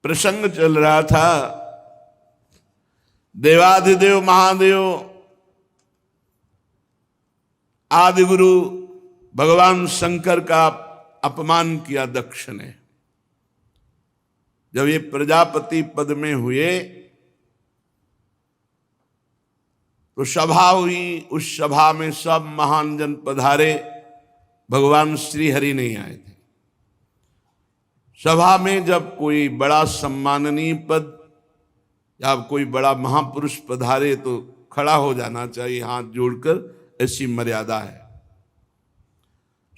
प्रसंग चल रहा था। देवाधिदेव महादेव आदि गुरु भगवान शंकर का अपमान किया दक्ष ने। जब ये प्रजापति पद में हुए तो सभा हुई। उस सभा में सब महान जन पधारे, भगवान श्री हरि नहीं आए थे। सभा में जब कोई बड़ा सम्माननीय पद या कोई बड़ा महापुरुष पधारे तो खड़ा हो जाना चाहिए, हाथ जोड़कर, ऐसी मर्यादा है।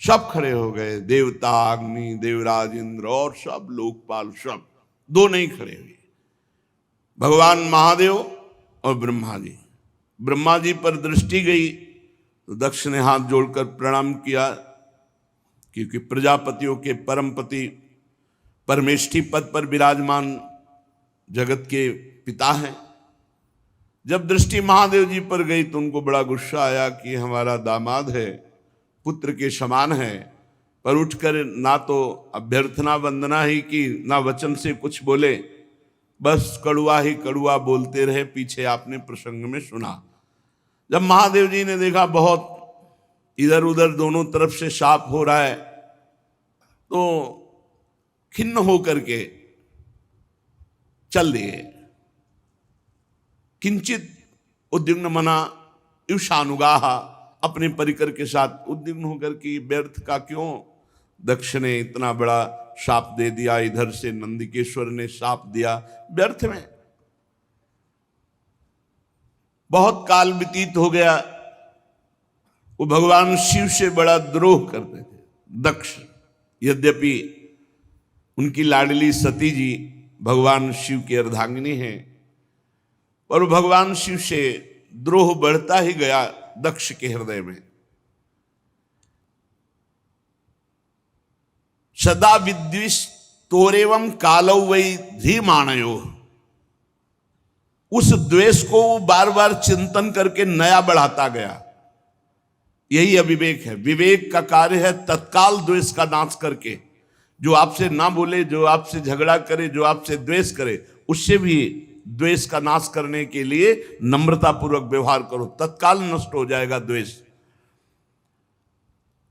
सब खड़े हो गए, देवता, अग्नि, देवराज, इंद्र और सब लोकपाल, सब। दो नहीं खड़े हुए, भगवान महादेव और ब्रह्मा जी। ब्रह्मा जी पर दृष्टि गई तो दक्ष ने हाथ जोड़कर प्रणाम किया, क्योंकि प्रजापतियों के परमपति परमेष्ठी पद पर विराजमान जगत के पिता हैं। जब दृष्टि महादेव जी पर गई तो उनको बड़ा गुस्सा आया कि हमारा दामाद है, पुत्र के समान है, पर उठकर ना तो अभ्यर्थना वंदना ही की, ना वचन से कुछ बोले, बस कड़ुआ ही कड़ुआ बोलते रहे। पीछे आपने प्रसंग में सुना। जब महादेव जी ने देखा बहुत इधर उधर दोनों तरफ से शाप हो रहा है, तो खिन्न होकर के चल दिए। किंचित उद्विग्न मना ईशानुगाह, अपने परिकर के साथ उद्विग्न होकर कि व्यर्थ का क्यों दक्ष ने इतना बड़ा शाप दे दिया, इधर से नंदिकेश्वर ने शाप दिया, व्यर्थ में। बहुत काल व्यतीत हो गया। वो भगवान शिव से बड़ा द्रोह करते थे दक्ष। यद्यपि उनकी लाडली सती जी भगवान शिव की अर्धांगिनी हैं, पर भगवान शिव से द्रोह बढ़ता ही गया दक्ष के हृदय में। सदा विद्विष तोरेवम कालौ वै धीमानयो। उस द्वेष को बार बार चिंतन करके नया बढ़ाता गया। यही अविवेक है। विवेक का कार्य है तत्काल द्वेष का नाश करके, जो आपसे ना बोले, जो आपसे झगड़ा करे, जो आपसे द्वेष करे, उससे भी द्वेष का नाश करने के लिए नम्रता पूर्वक व्यवहार करो, तत्काल नष्ट हो जाएगा द्वेष।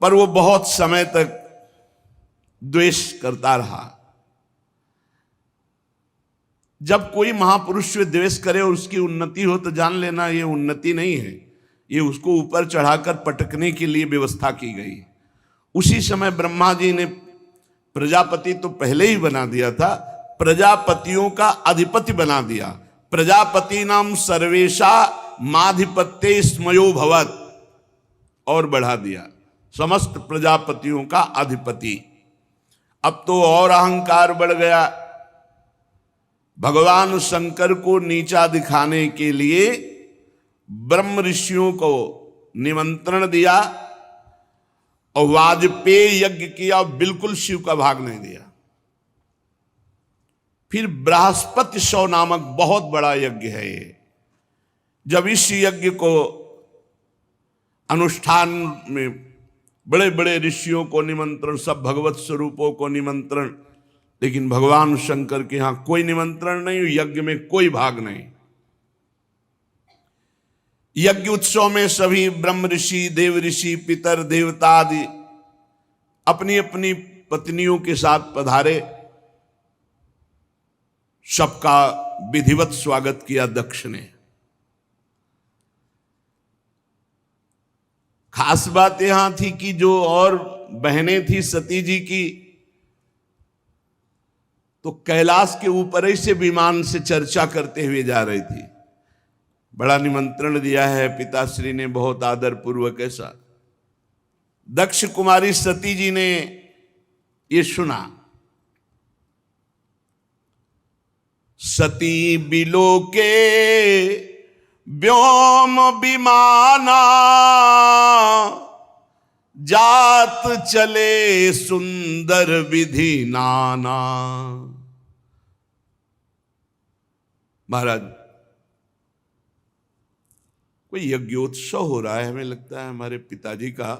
पर वो बहुत समय तक द्वेष करता रहा। जब कोई महापुरुष से द्वेष करे और उसकी उन्नति हो तो जान लेना ये उन्नति नहीं है, ये उसको ऊपर चढ़ाकर पटकने के लिए व्यवस्था की गई। उसी समय ब्रह्मा जी ने प्रजापति तो पहले ही बना दिया था, प्रजापतियों का अधिपति बना दिया। प्रजापति नाम सर्वेशा माधिपत्य स्मयो भवत, और बढ़ा दिया, समस्त प्रजापतियों का अधिपति। अब तो और अहंकार बढ़ गया। भगवान शंकर को नीचा दिखाने के लिए ब्रह्म ऋषियों को निमंत्रण दिया और वाजपेय यज्ञ किया, बिल्कुल शिव का भाग नहीं दिया। फिर बृहस्पति शव नामक बहुत बड़ा यज्ञ है ये। जब इस यज्ञ को अनुष्ठान में बड़े बड़े ऋषियों को निमंत्रण, सब भगवत स्वरूपों को निमंत्रण, लेकिन भगवान शंकर के यहां कोई निमंत्रण नहीं, यज्ञ में कोई भाग नहीं। यज्ञ उत्सव में सभी ब्रह्म ऋषि, देव ऋषि, पितर, देवता आदि अपनी अपनी पत्नियों के साथ पधारे। सबका विधिवत स्वागत किया दक्ष ने। खास बात यहां थी कि जो और बहनें थी सती जी की, तो कैलाश के ऊपर ही से विमान से चर्चा करते हुए जा रही थी। बड़ा निमंत्रण दिया है पिताश्री ने, बहुत आदर पूर्वक। ऐसा दक्ष कुमारी सती जी ने ये सुना। सती बिलोके व्योम विमाना, जात चले सुंदर विधि नाना। महाराज, कोई यज्ञोत्सव हो रहा है, हमें लगता है हमारे पिताजी का।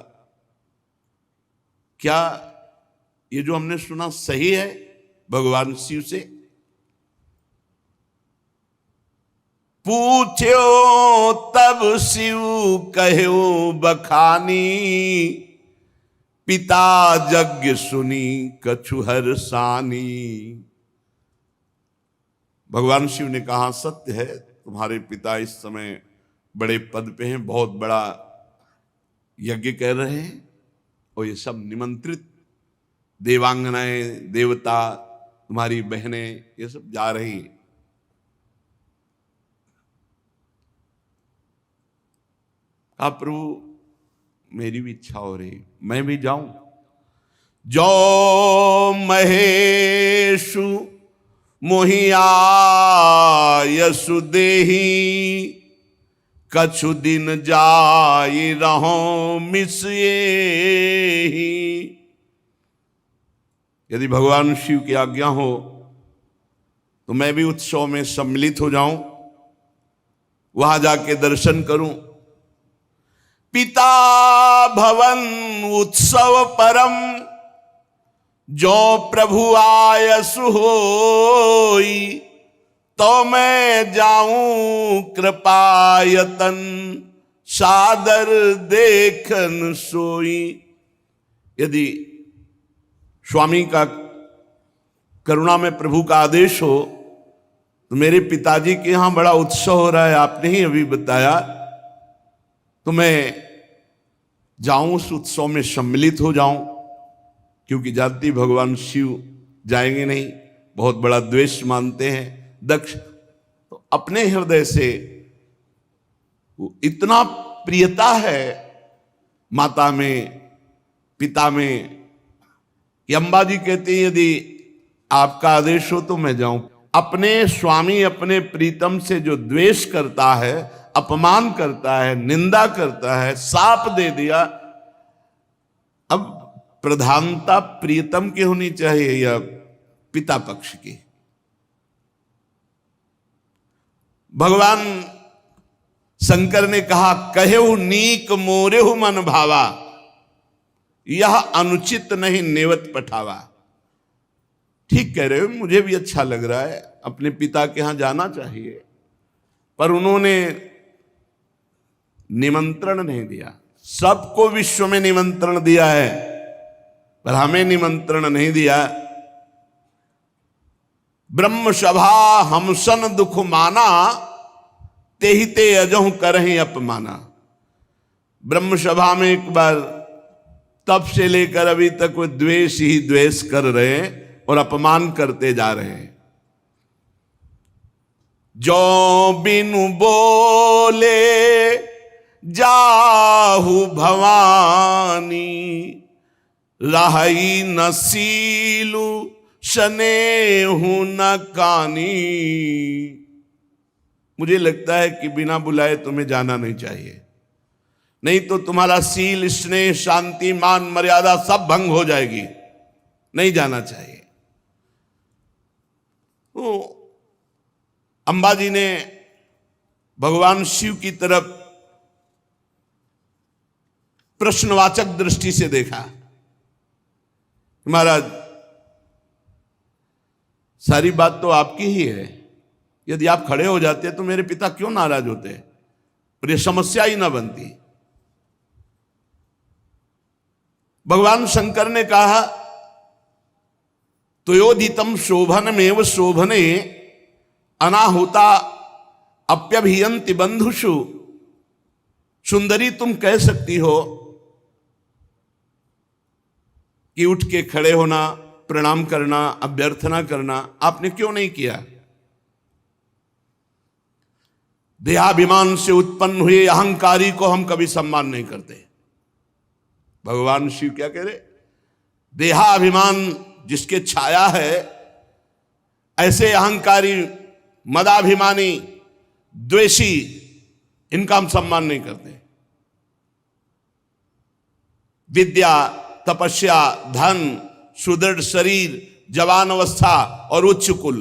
क्या ये जो हमने सुना सही है भगवान शिव से? पूछ्यो तब शिव कहो बखानी, पिता यज्ञ सुनी कछु हर्षानी। भगवान शिव ने कहा सत्य है, तुम्हारे पिता इस समय बड़े पद पे हैं, बहुत बड़ा यज्ञ कर रहे हैं, और ये सब निमंत्रित देवांगनाएं, देवता, तुम्हारी बहनें, ये सब जा रही हैं। कहा प्रभु मेरी भी इच्छा हो रही, मैं भी जाऊं। जो महेशु मोहिया यसु देही, कछु दिन जाई रहो मिसिए ही। यदि भगवान शिव की आज्ञा हो तो मैं भी उत्सव में सम्मिलित हो जाऊं, वहां जाके दर्शन करूं। पिता भवन उत्सव परम, जो प्रभु आयसु होई, तो मैं जाऊं कृपायतन, सादर देखन सोई। यदि स्वामी का करुणा में प्रभु का आदेश हो तो मेरे पिताजी के यहां बड़ा उत्सव हो रहा है, आपने ही अभी बताया, तो मैं जाऊं, उस उत्सव में सम्मिलित हो जाऊं। क्योंकि जानती भगवान शिव जाएंगे नहीं, बहुत बड़ा द्वेष मानते हैं दक्ष, तो अपने हृदय से वो इतना प्रियता है माता में, पिता में, कि अंबा जी कहते हैं यदि आपका आदेश हो तो मैं जाऊं। अपने स्वामी, अपने प्रीतम से जो द्वेष करता है, अपमान करता है, निंदा करता है, शाप दे दिया, अब प्रधानता प्रियतम की होनी चाहिए या पिता पक्ष की? भगवान शंकर ने कहा कहेहु नीक मोरेहु मन भावा, यह अनुचित नहीं नेवत पठावा। ठीक कह रहे हो, मुझे भी अच्छा लग रहा है, अपने पिता के यहां जाना चाहिए, पर उन्होंने निमंत्रण नहीं दिया। सबको विश्व में निमंत्रण दिया है, पर हमें निमंत्रण नहीं दिया। ब्रह्म सभा हमसन दुख माना, तेहि ते अजहु करहि अपमाना। ब्रह्म सभा में एक बार तब से लेकर अभी तक वो द्वेष ही द्वेष कर रहे हैं और अपमान करते जा रहे हैं। जो बिनु बोले जाहु भवानी, राही न सीलु स्नेहु न कानी। मुझे लगता है कि बिना बुलाए तुम्हें जाना नहीं चाहिए, नहीं तो तुम्हारा सील, स्नेह, शांति, मान, मर्यादा सब भंग हो जाएगी। नहीं जाना चाहिए। तो अंबाजी ने भगवान शिव की तरफ प्रश्नवाचक दृष्टि से देखा। महाराज सारी बात तो आपकी ही है, यदि आप खड़े हो जाते तो मेरे पिता क्यों नाराज होते और ये समस्या ही ना बनती। भगवान शंकर ने कहा तुयोदितम शोभनमेव शोभने, अनाहुता अप्यभियंति बंधुषु। सुंदरी तुम कह सकती हो कि उठ के खड़े होना, प्रणाम करना, अभ्यर्थना करना, आपने क्यों नहीं किया? देहाभिमान से उत्पन्न हुए अहंकारी को हम कभी सम्मान नहीं करते। भगवान शिव क्या कह रहे? देहाभिमान जिसके छाया है, ऐसे अहंकारी, मदाभिमानी, द्वेषी, इनका हम सम्मान नहीं करते। विद्या, तपस्या, धन, सुदृढ़ शरीर, जवान अवस्था और उच्च कुल,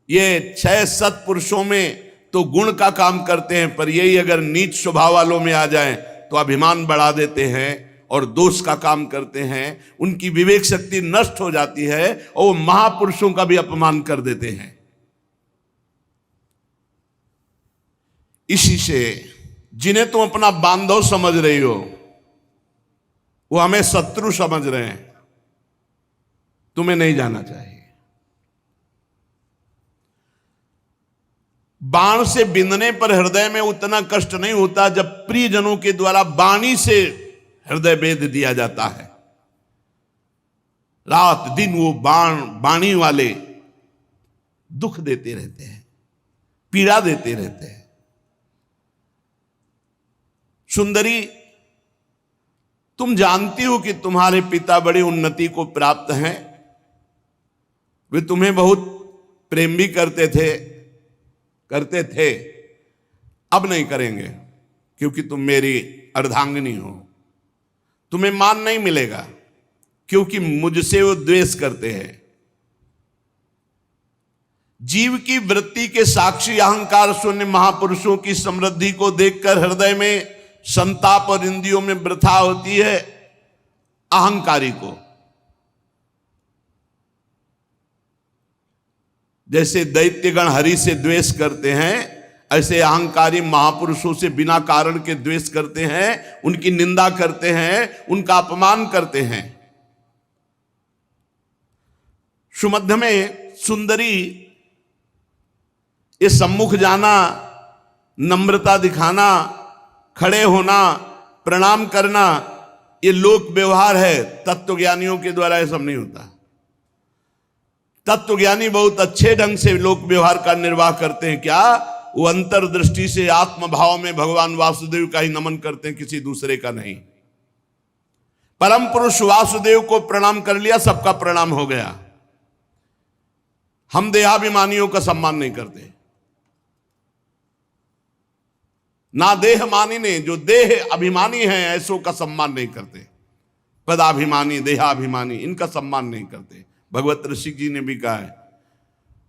ये 6 सत्पुरुषों में तो गुण का काम करते हैं, पर यही अगर नीच स्वभाव वालों में आ जाएं तो अभिमान बढ़ा देते हैं और दोष का काम करते हैं। उनकी विवेक शक्ति नष्ट हो जाती है और वो महापुरुषों का भी अपमान कर देते हैं। इसी से जिन्हें तुम अपना बांधव समझ रही हो वो हमें शत्रु समझ रहे हैं। तुम्हें नहीं जाना चाहिए। बाण से बिंदने पर हृदय में उतना कष्ट नहीं होता जब प्रियजनों के द्वारा वाणी से हृदय भेद दिया जाता है। रात दिन वो वाणी वाले दुख देते रहते हैं, पीड़ा देते रहते हैं। सुंदरी, तुम जानती हो कि तुम्हारे पिता बड़ी उन्नति को प्राप्त हैं। वे तुम्हें बहुत प्रेम भी करते थे, अब नहीं करेंगे क्योंकि तुम मेरी अर्धांगिनी हो। तुम्हें मान नहीं मिलेगा क्योंकि मुझसे वो द्वेष करते हैं। जीव की वृत्ति के साक्षी अहंकार शून्य महापुरुषों की समृद्धि को देखकर हृदय में संताप और इंद्रियों में वृथा होती है। अहंकारी को जैसे दैत्यगण हरि से द्वेष करते हैं, ऐसे अहंकारी महापुरुषों से बिना कारण के द्वेष करते हैं, उनकी निंदा करते हैं, उनका अपमान करते हैं। सुमध्य में सुंदरी ये सम्मुख जाना, नम्रता दिखाना, खड़े होना, प्रणाम करना, ये लोक व्यवहार है। तत्वज्ञानियों के द्वारा ये सब नहीं होता। तत्वज्ञानी बहुत अच्छे ढंग से लोक व्यवहार का निर्वाह करते हैं। क्या वो अंतर्दृष्टि से आत्मभाव में भगवान वासुदेव का ही नमन करते हैं, किसी दूसरे का नहीं। परम पुरुष वासुदेव को प्रणाम कर लिया, सबका प्रणाम हो गया। हम देहाभिमानियों का सम्मान नहीं करते। ना देह मानी ने, जो देह अभिमानी हैं ऐसों का सम्मान नहीं करते। पदाभिमानी, देहाभिमानी, इनका सम्मान नहीं करते। भगवत ऋषि जी ने भी कहा है,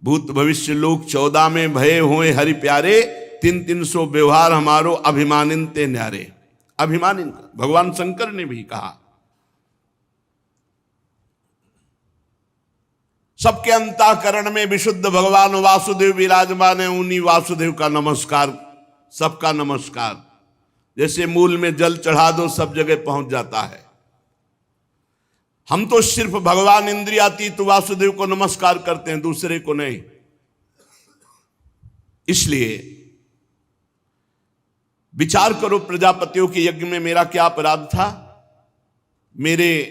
भूत भविष्य लोक 14 में भये होए हरि प्यारे, 300 व्यवहार हमारो अभिमानिन ते न्यारे। अभिमानिन, भगवान शंकर ने भी कहा। सबके अंतःकरण में विशुद्ध भगवान वासुदेव विराजमान है। उन्हीं वासुदेव का नमस्कार, सबका नमस्कार। जैसे मूल में जल चढ़ा दो सब जगह पहुंच जाता है। हम तो सिर्फ भगवान इंद्रियातीत वासुदेव को नमस्कार करते हैं, दूसरे को नहीं। इसलिए विचार करो, प्रजापतियों के यज्ञ में मेरा क्या अपराध था? मेरे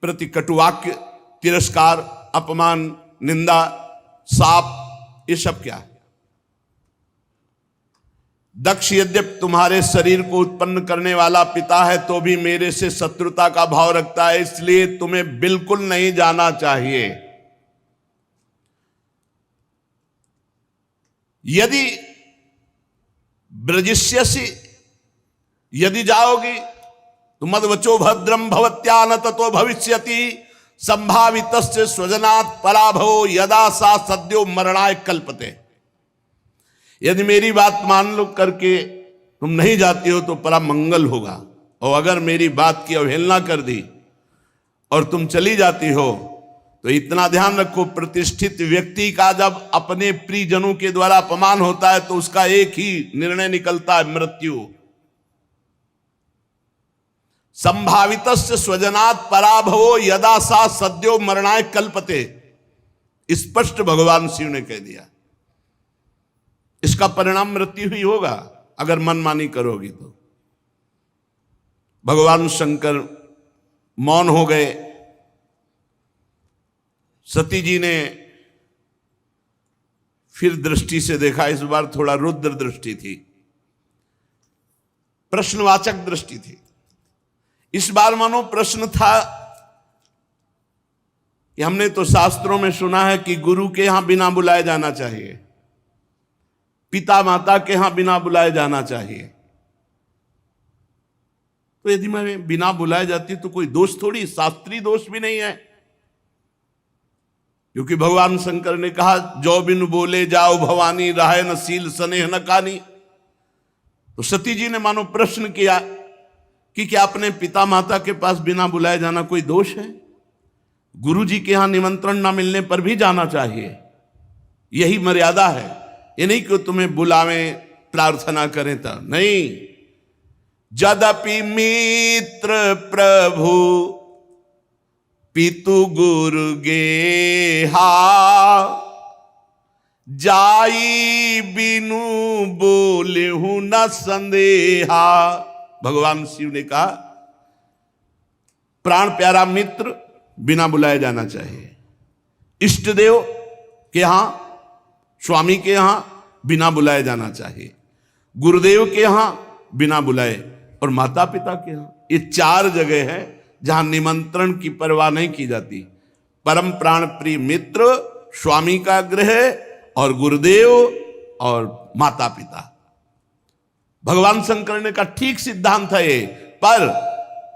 प्रति कटुवाक्य, तिरस्कार, अपमान, निंदा, शाप, ये सब क्या है? दक्ष यद्यप तुम्हारे शरीर को उत्पन्न करने वाला पिता है तो भी मेरे से शत्रुता का भाव रखता है, इसलिए तुम्हें बिल्कुल नहीं जाना चाहिए। यदि ब्रजिष्यसि, यदि जाओगी तो मद्वचो भद्रम भवत्या न ततो भविष्यति संभावितस्य स्वजनात् पराभवो यदा सा सद्यो मरणाय कल्पते। यदि मेरी बात मान लो करके तुम नहीं जाती हो तो परम मंगल होगा, और अगर मेरी बात की अवहेलना कर दी और तुम चली जाती हो तो इतना ध्यान रखो, प्रतिष्ठित व्यक्ति का जब अपने प्रियजनों के द्वारा अपमान होता है तो उसका एक ही निर्णय निकलता है, मृत्यु। संभावितस्य स्वजनात् पराभवो यदा सा सद्यो मरणाय कल्पते। स्पष्ट भगवान शिव ने कह दिया, इसका परिणाम मृत्यु ही होगा अगर मनमानी करोगी तो। भगवान शंकर मौन हो गए। सती जी ने फिर दृष्टि से देखा, इस बार थोड़ा रुद्र दृष्टि थी, प्रश्नवाचक दृष्टि थी। इस बार मानो प्रश्न था कि हमने तो शास्त्रों में सुना है कि गुरु के यहां बिना बुलाए जाना चाहिए, पिता माता के यहां बिना बुलाए जाना चाहिए। तो यदि मैं बिना बुलाए जाती तो कोई दोष थोड़ी, शास्त्रीय दोष भी नहीं है, क्योंकि भगवान शंकर ने कहा जो बिन बोले जाओ भवानी, राहे न सील स्नेह न कानी। तो सती जी ने मानो प्रश्न किया कि क्या अपने पिता माता के पास बिना बुलाए जाना कोई दोष है? गुरु जी के यहां निमंत्रण ना मिलने पर भी जाना चाहिए, यही मर्यादा है। ये नहीं कि तुम्हें बुलावें, प्रार्थना करें तब नहीं। यद्यपि मित्र प्रभु पितु गुरु गेहा, जाई बिनु बोले हूं न संदेहा। भगवान शिव ने कहा प्राण प्यारा मित्र बिना बुलाए जाना चाहिए, इष्ट देव के यहां, स्वामी के यहां बिना बुलाए जाना चाहिए, गुरुदेव के यहां बिना बुलाए, और माता पिता के यहां। ये 4 जगह है जहां निमंत्रण की परवाह नहीं की जाती। परम प्राण प्रिय मित्र, स्वामी का गृह, और गुरुदेव और माता पिता। भगवान शंकर ने कहा ठीक सिद्धांत है ये, पर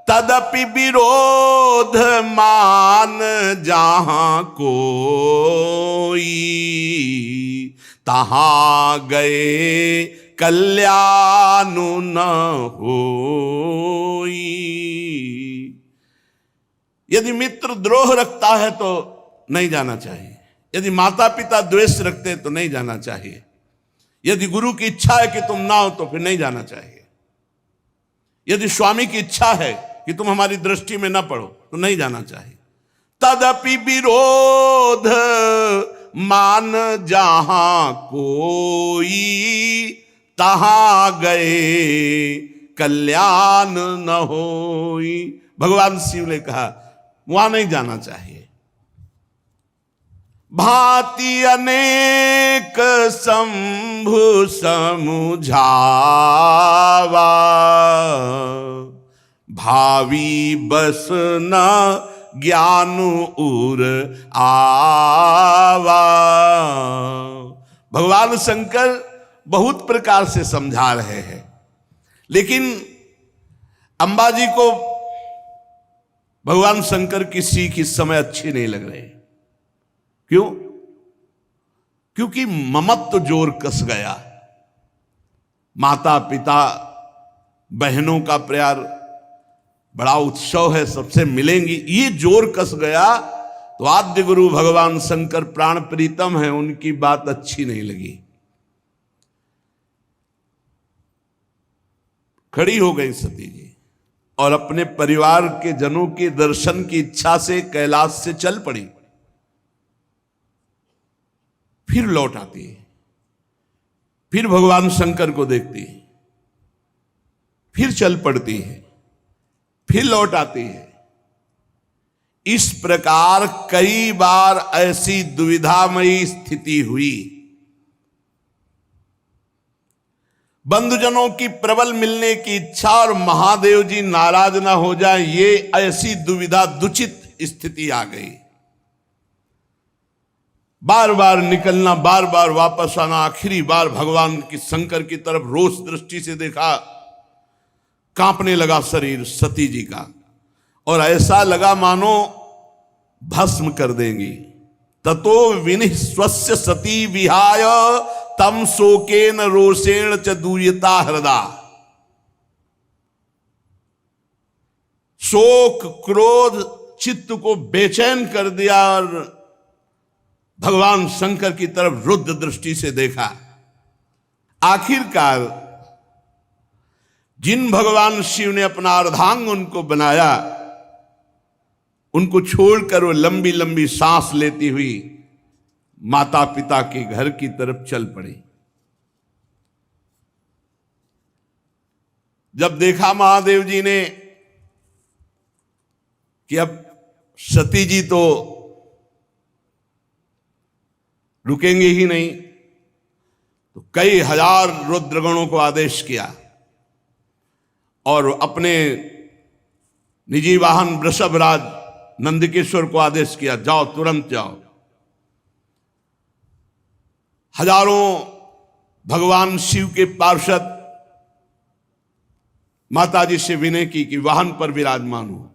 तदपि विरोध मान जहां कोई, तहां गए कल्याण न होई। यदि मित्र द्रोह रखता है तो नहीं जाना चाहिए, यदि माता पिता द्वेष रखते हैं तो नहीं जाना चाहिए, यदि गुरु की इच्छा है कि तुम ना हो तो फिर नहीं जाना चाहिए, यदि स्वामी की इच्छा है कि तुम हमारी दृष्टि में ना पड़ो तो नहीं जाना चाहिए। तदपि विरोध मान जहां कोई, तहां गए कल्याण न होई। भगवान शिव ने कहा वहां नहीं जाना चाहिए। भांति अनेक शंभु समुझावा, भावी बस न ज्ञान उर आवा। भगवान शंकर बहुत प्रकार से समझा रहे हैं, लेकिन अंबाजी को भगवान शंकर की सीख इस समय अच्छी नहीं लग रही। क्यों? क्योंकि ममत्व जोर कस गया। माता पिता बहनों का प्यार, बड़ा उत्सव है, सबसे मिलेंगी, ये जोर कस गया तो आद्य गुरु भगवान शंकर प्राण प्रीतम है, उनकी बात अच्छी नहीं लगी। खड़ी हो गई सती जी और अपने परिवार के जनों के दर्शन की इच्छा से कैलाश से चल पड़ी। फिर लौट आती है, फिर भगवान शंकर को देखती है, फिर चल पड़ती है, फिर लौट आती है। इस प्रकार कई बार ऐसी दुविधामयी स्थिति हुई। बंधुजनों की प्रबल मिलने की इच्छा और महादेव जी नाराज ना हो जाए, ये ऐसी दुविधा दुचित स्थिति आ गई। बार बार निकलना, बार बार वापस आना। आखिरी बार भगवान की शंकर की तरफ रोष दृष्टि से देखा, कांपने लगा शरीर सती जी का, और ऐसा लगा मानो भस्म कर देंगी। ततो विनिः स्वस्य सती विहाय तम शोकेन रोषेण च दूयता हृदा। शोक क्रोध चित्त को बेचैन कर दिया और भगवान शंकर की तरफ रुद्र दृष्टि से देखा। आखिरकार जिन भगवान शिव ने अपना अर्धांग उनको बनाया, उनको छोड़कर वो लंबी लंबी सांस लेती हुई माता पिता के घर की तरफ चल पड़ी। जब देखा महादेव जी ने कि अब सती जी तो रुकेंगे ही नहीं, तो कई हजार रुद्रगणों को आदेश किया और अपने निजी वाहन वृषभराज नंदकेश्वर को आदेश किया, जाओ तुरंत जाओ। हजारों भगवान शिव के पार्षद माताजी से विनय की कि वाहन पर विराजमान हो।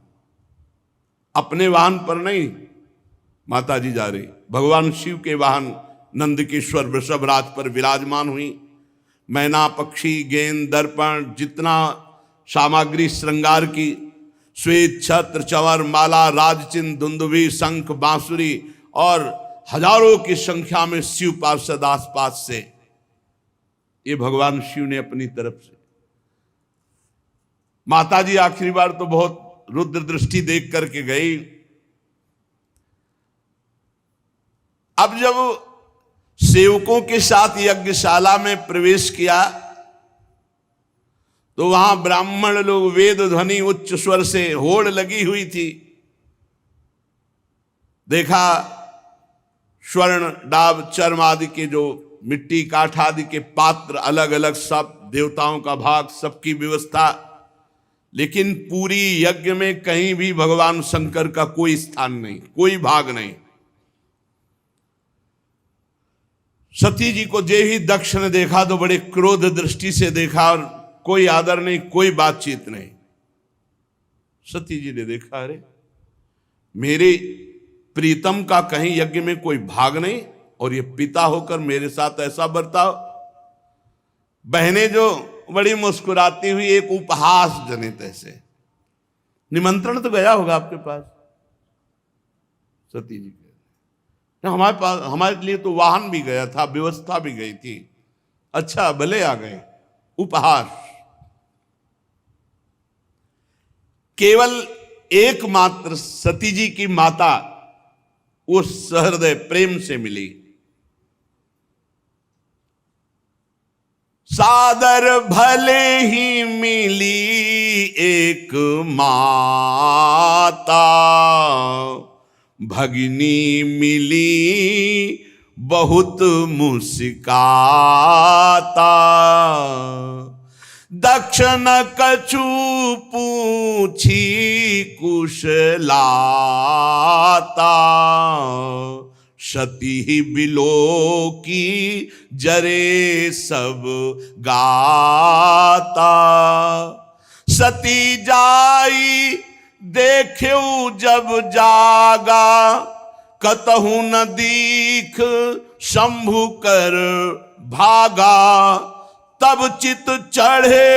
अपने वाहन पर नहीं माताजी जा रही, भगवान शिव के वाहन नंदकेश्वर वृषभराज पर विराजमान हुई। मैना पक्षी गेंद दर्पण जितना सामग्री श्रृंगार की, श्वेत छत्र चंवर माला राजचिन्ह दुंदुभी शंख बांसुरी और हजारों की संख्या में शिव पार्षद आसपास से ये भगवान शिव ने अपनी तरफ से। माता जी आखिरी बार तो बहुत रुद्र दृष्टि देख करके गई। अब जब सेवकों के साथ यज्ञशाला में प्रवेश किया तो वहां ब्राह्मण लोग वेद ध्वनि उच्च स्वर से होड़ लगी हुई थी। देखा स्वर्ण डाब चर्म आदि के जो मिट्टी काठ आदि के पात्र अलग अलग, सब देवताओं का भाग, सबकी व्यवस्था, लेकिन पूरी यज्ञ में कहीं भी भगवान शंकर का कोई स्थान नहीं, कोई भाग नहीं। सती जी को जे ही दक्ष ने देखा तो बड़े क्रोध दृष्टि से देखा और कोई आदर नहीं, कोई बातचीत नहीं। सती जी ने देखा, अरे मेरे प्रीतम का कहीं यज्ञ में कोई भाग नहीं और ये पिता होकर मेरे साथ ऐसा बर्ताव। बहनें जो बड़ी मुस्कुराती हुई एक उपहास जनित ऐसे, निमंत्रण तो गया होगा आपके पास। सती जी हमारे पास, हमारे लिए तो वाहन भी गया था, व्यवस्था भी गई थी। अच्छा भले आ गए, उपहास। केवल एकमात्र सती जी की माता उस सहृदय प्रेम से मिली। सादर भले ही मिली एक माता, भगिनी मिली बहुत मुस्काता। दक्षिण कछु पूछी कुशलाता, सती बिलो की जरे सब गाता। सती जाई देख्यू जब जागा, कतहु न दीख शंभु कर भागा। तब चित चढ़े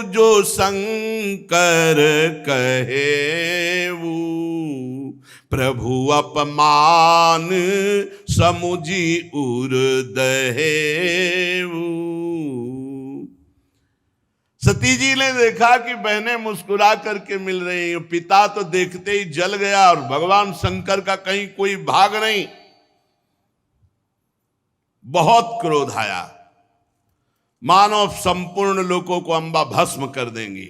जो शंकर कहेऊ, प्रभु अपमान समुझी उर दहेऊ। सती जी ने देखा कि बहनें मुस्कुरा करके मिल रही हैं, पिता तो देखते ही जल गया और भगवान शंकर का कहीं कोई भाग नहीं। बहुत क्रोध आया, मानो संपूर्ण लोगों को अंबा भस्म कर देंगी।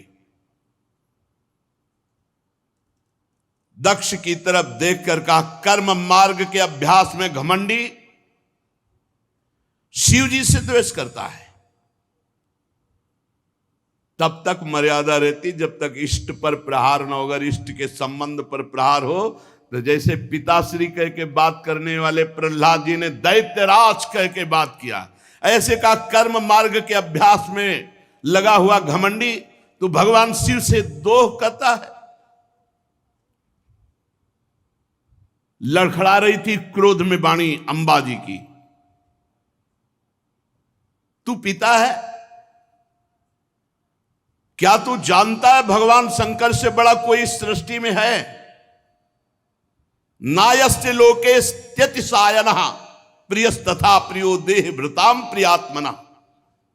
दक्ष की तरफ देखकर कहा, कर्म मार्ग के अभ्यास में घमंडी शिव जी से द्वेष करता है। तब तक मर्यादा रहती जब तक इष्ट पर प्रहार न हो। अगर इष्ट के संबंध पर प्रहार हो तो जैसे पिताश्री कह के बात करने वाले प्रहलाद जी ने दैत्यराज कह के बात किया, ऐसे का कर्म मार्ग के अभ्यास में लगा हुआ घमंडी तो भगवान शिव से दोह करता है। लड़खड़ा रही थी क्रोध में वाणी अंबा जी की, तू पिता है क्या? तू जानता है भगवान शंकर से बड़ा कोई सृष्टि में है? नायस्य लोके त्यतिसायनः प्रियस तथा प्रियो देह भृताम प्रियात्मना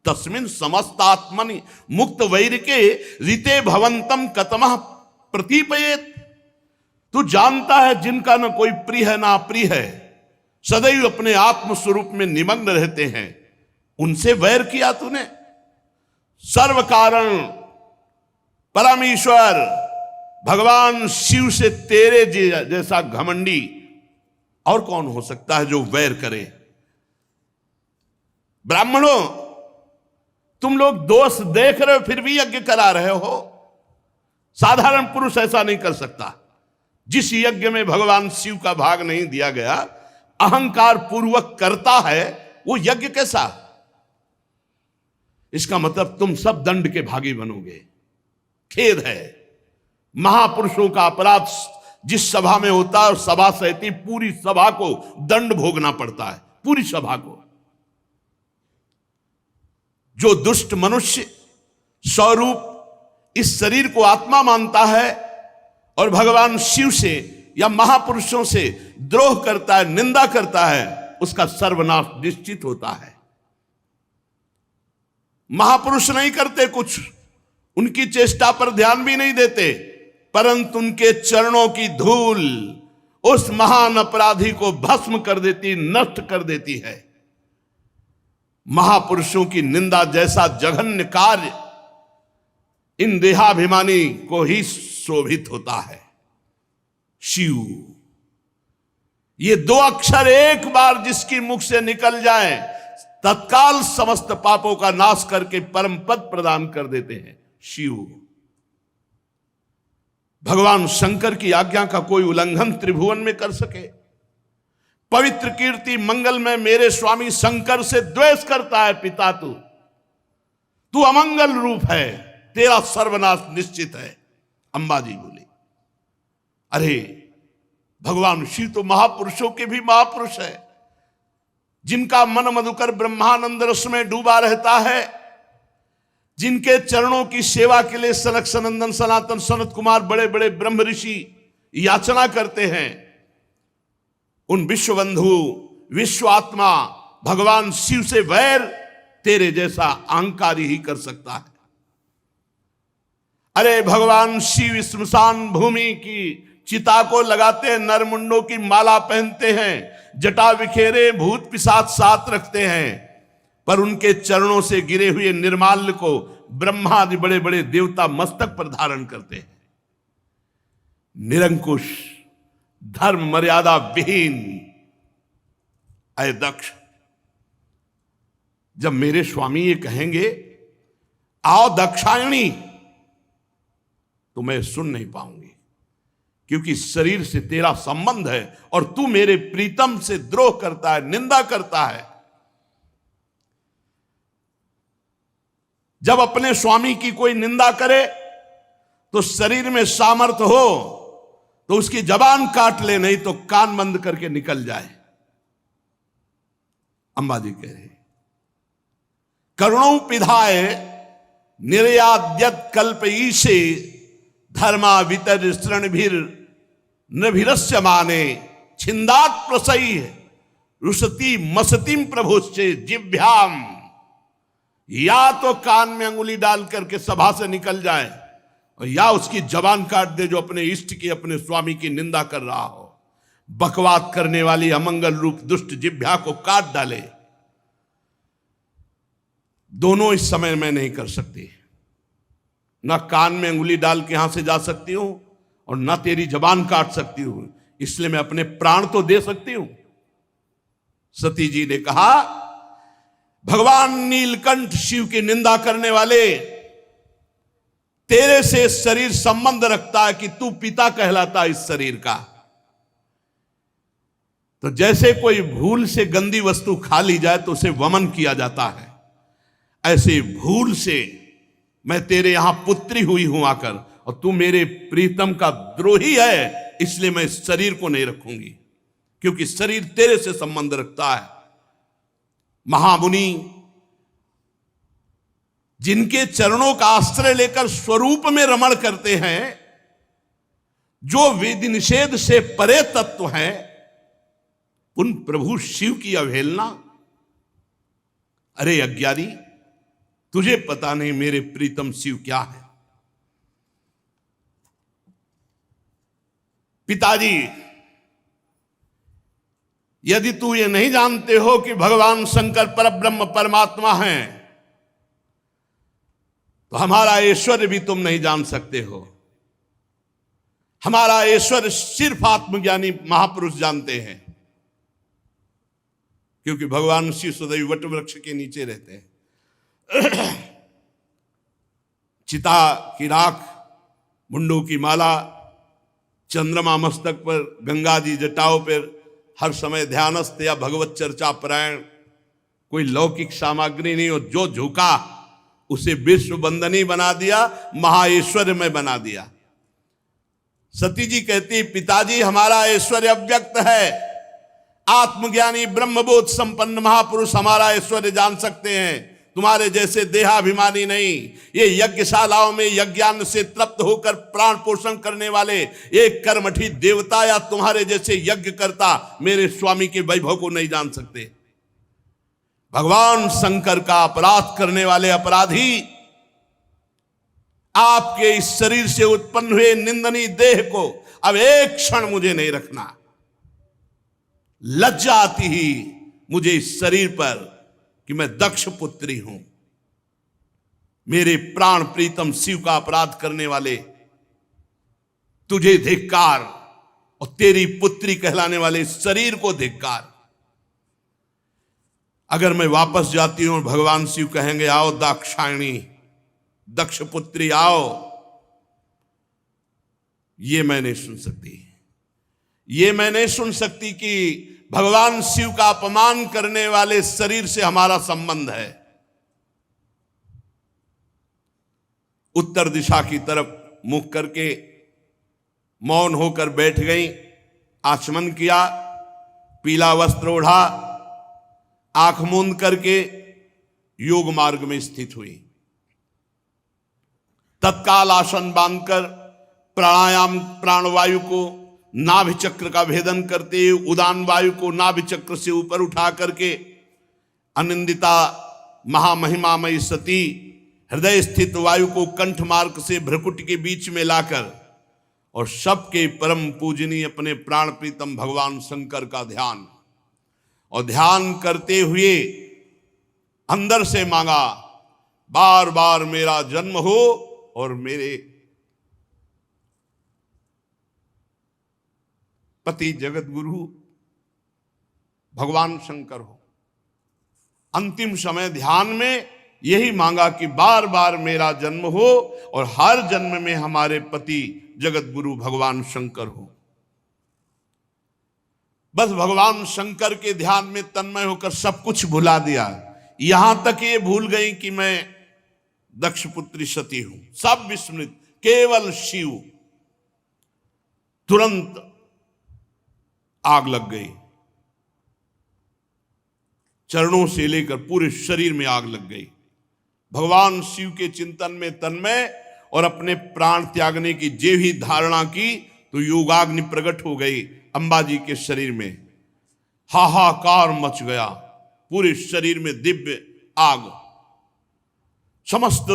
तस्मिन् समस्तात्मनि मुक्त वैरिके रीते भवंतम कतमः प्रतीपयेत। तू जानता है जिनका न कोई प्रिय है ना प्रिय है, सदैव अपने आत्म स्वरूप में निमग्न रहते हैं, उनसे वैर किया तूने। सर्व कारण परमेश्वर भगवान शिव से तेरे जैसा घमंडी और कौन हो सकता है जो वैर करे? ब्राह्मणों, तुम लोग दोष देख रहे हो फिर भी यज्ञ करा रहे हो। साधारण पुरुष ऐसा नहीं कर सकता। जिस यज्ञ में भगवान शिव का भाग नहीं दिया गया, अहंकार पूर्वक करता है, वो यज्ञ कैसा? इसका मतलब तुम सब दंड के भागी बनोगे। खेद है, महापुरुषों का अपराध जिस सभा में होता है, सभा सहती पूरी सभा को दंड भोगना पड़ता है, पूरी सभा को। जो दुष्ट मनुष्य स्वरूप इस शरीर को आत्मा मानता है और भगवान शिव से या महापुरुषों से द्रोह करता है, निंदा करता है, उसका सर्वनाश निश्चित होता है। महापुरुष नहीं करते कुछ, उनकी चेष्टा पर ध्यान भी नहीं देते, परंतु उनके चरणों की धूल उस महान अपराधी को भस्म कर देती, नष्ट कर देती है। महापुरुषों की निंदा जैसा जघन्य कार्य इन देहाभिमानी को ही शोभित होता है। शिव, ये दो अक्षर एक बार जिसकी मुख से निकल जाए तत्काल समस्त पापों का नाश करके परम पद प्रदान कर देते हैं। शिव, भगवान शंकर की आज्ञा का कोई उल्लंघन त्रिभुवन में कर सके? पवित्र कीर्ति मंगल में मेरे स्वामी शंकर से द्वेष करता है पिता, तू अमंगल रूप है, तेरा सर्वनाश निश्चित है। अंबा जी बोली, अरे भगवान शिव तो महापुरुषों के भी महापुरुष है, जिनका मन मधुकर ब्रह्मानंद रस में डूबा रहता है, जिनके चरणों की सेवा के लिए सनक सनंदन सनातन सनत कुमार बड़े बड़े ब्रह्म ऋषि याचना करते हैं। उन विश्वबंधु विश्व आत्मा भगवान शिव से वैर तेरे जैसा अहंकारी ही कर सकता है। अरे भगवान शिव स्मशान भूमि की चिता को लगाते हैं, नरमुंडों की माला पहनते हैं, जटा बिखेरे भूत पिशाच साथ रखते हैं, पर उनके चरणों से गिरे हुए निर्माल्य को ब्रह्मा आदि बड़े बड़े देवता मस्तक पर धारण करते हैं। निरंकुश, धर्म मर्यादा विहीन, अय दक्ष, जब मेरे स्वामी ये कहेंगे आओ दक्षायणी, तो मैं सुन नहीं पाऊंगी, क्योंकि शरीर से तेरा संबंध है और तू मेरे प्रीतम से द्रोह करता है, निंदा करता है। जब अपने स्वामी की कोई निंदा करे तो शरीर में सामर्थ्य हो तो उसकी जबान काट ले, नहीं तो कान बंद करके निकल जाए। अंबा जी कह रहे, करुणों पिधाए निर्याद्यत कल्प ईशे धर्मा वितर स्तृणभिर नभिरस्य माने छिंदात प्रसई रुसती मसतीम प्रभुश्चे जिभ्याम। या तो कान में अंगुली डाल करके सभा से निकल जाए और या उसकी जबान काट दे जो अपने इष्ट की, अपने स्वामी की निंदा कर रहा हो। बकवाद करने वाली अमंगल रूप दुष्ट जिह्वा को काट डाले। दोनों इस समय में नहीं कर सकती, ना कान में अंगुली डाल के यहां से जा सकती हूं और ना तेरी जबान काट सकती हूं, इसलिए मैं अपने प्राण तो दे सकती हूं। सती जी ने कहा, भगवान नीलकंठ शिव की निंदा करने वाले, तेरे से शरीर संबंध रखता है कि तू पिता कहलाता है इस शरीर का। तो जैसे कोई भूल से गंदी वस्तु खा ली जाए तो उसे वमन किया जाता है, ऐसे भूल से मैं तेरे यहां पुत्री हुई हूं आकर, और तू मेरे प्रीतम का द्रोही है, इसलिए मैं इस शरीर को नहीं रखूंगी, क्योंकि शरीर तेरे से संबंध रखता है। महामुनि जिनके चरणों का आश्रय लेकर स्वरूप में रमण करते हैं, जो विधि निषेध से परे तत्व हैं, उन प्रभु शिव की अवहेलना। अरे अज्ञानी, तुझे पता नहीं मेरे प्रीतम शिव क्या है। पिताजी, यदि तू ये नहीं जानते हो कि भगवान शंकर परब्रह्म परमात्मा हैं, तो हमारा ऐश्वर्य भी तुम नहीं जान सकते हो। हमारा ऐश्वर्य सिर्फ आत्मज्ञानी महापुरुष जानते हैं, क्योंकि भगवान शिव सदैव वट वृक्ष के नीचे रहते हैं। चिता की राख, मुंडों की माला, चंद्रमा मस्तक पर, गंगा जी जटाओं पर, हर समय ध्यानस्थ या भगवत चर्चा परायण, कोई लौकिक सामग्री नहीं, और जो झुका उसे विश्व बंदनी बना दिया, महाऐश्वर्य में बना दिया। सती जी कहती, पिताजी हमारा ऐश्वर्य अव्यक्त है, आत्मज्ञानी ब्रह्मबोध संपन्न महापुरुष हमारा ऐश्वर्य जान सकते हैं, तुम्हारे जैसे देहाभिमानी नहीं। ये यज्ञशालाओं में यज्ञान से तृप्त होकर प्राण पोषण करने वाले एक कर्मठी देवता या तुम्हारे जैसे यज्ञ करता मेरे स्वामी के वैभव को नहीं जान सकते। भगवान शंकर का अपराध करने वाले अपराधी आपके इस शरीर से उत्पन्न हुए निंदनीय देह को अब एक क्षण मुझे नहीं रखना। लज्जा आती ही मुझे इस शरीर पर कि मैं दक्ष पुत्री हूं। मेरे प्राण प्रीतम शिव का अपराध करने वाले, तुझे धिक्कार, और तेरी पुत्री कहलाने वाले शरीर को धिक्कार। अगर मैं वापस जाती हूं, भगवान शिव कहेंगे आओ दाक्षायणी, दक्ष पुत्री आओ, ये मैं नहीं सुन सकती। ये मैं नहीं सुन सकती कि भगवान शिव का अपमान करने वाले शरीर से हमारा संबंध है। उत्तर दिशा की तरफ मुख करके मौन होकर बैठ गई, आचमन किया, पीला वस्त्र ओढ़ा, आंख मूंद करके योग मार्ग में स्थित हुई। तत्काल आसन बांधकर प्राणायाम, प्राणवायु को नाभि चक्र का भेदन करते हुए उदान वायु को नाभि चक्र से ऊपर उठा करके अनिंदिता महामहिमामयी सती हृदय स्थित वायु को कंठ मार्ग से भ्रकुट के बीच में लाकर और सबके परम पूजनीय अपने प्राण प्रीतम भगवान शंकर का ध्यान, और ध्यान करते हुए अंदर से मांगा, बार बार मेरा जन्म हो और मेरे पति जगत गुरु भगवान शंकर हो। अंतिम समय ध्यान में यही मांगा कि बार बार मेरा जन्म हो और हर जन्म में हमारे पति जगत गुरु भगवान शंकर हो। बस भगवान शंकर के ध्यान में तन्मय होकर सब कुछ भुला दिया। यहां तक ये भूल गई कि मैं दक्ष पुत्री सती हूं, सब विस्मृत, केवल शिव। तुरंत आग लग गई, चरणों से लेकर पूरे शरीर में आग लग गई। भगवान शिव के चिंतन में तन्मय और अपने प्राण त्यागने की जे ही धारणा की तो योगाग्नि प्रकट हो गई अंबाजी के शरीर में। हाहाकार मच गया, पूरे शरीर में दिव्य आग। समस्त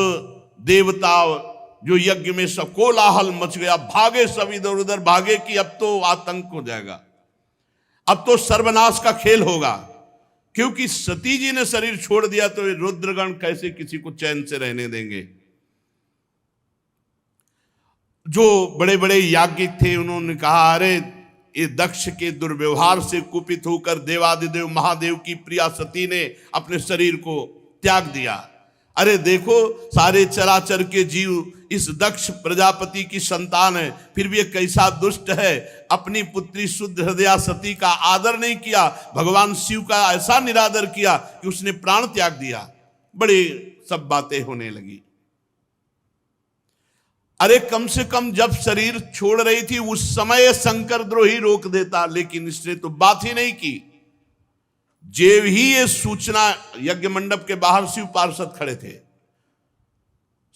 देवता जो यज्ञ में सब कोलाहल मच गया, भागे सब इधर उधर भागे कि अब तो आतंक हो जाएगा, अब तो सर्वनाश का खेल होगा। क्योंकि सती जी ने शरीर छोड़ दिया तो रुद्रगण कैसे किसी को चैन से रहने देंगे। जो बड़े बड़े याज्ञिक थे उन्होंने कहा, अरे ये दक्ष के दुर्व्यवहार से कुपित होकर देवादिदेव महादेव की प्रिया सती ने अपने शरीर को त्याग दिया। अरे देखो, सारे चराचर के जीव इस दक्ष प्रजापति की संतान है, फिर भी एक कैसा दुष्ट है। अपनी पुत्री शुद्ध हृदया सती का आदर नहीं किया, भगवान शिव का ऐसा निरादर किया कि उसने प्राण त्याग दिया। बड़ी सब बातें होने लगी। अरे कम से कम जब शरीर छोड़ रही थी उस समय शंकर द्रोही रोक देता, लेकिन इसने तो बात ही नहीं की। जेव ही ये सूचना, यज्ञ मंडप के बाहर शिव पार्षद खड़े थे,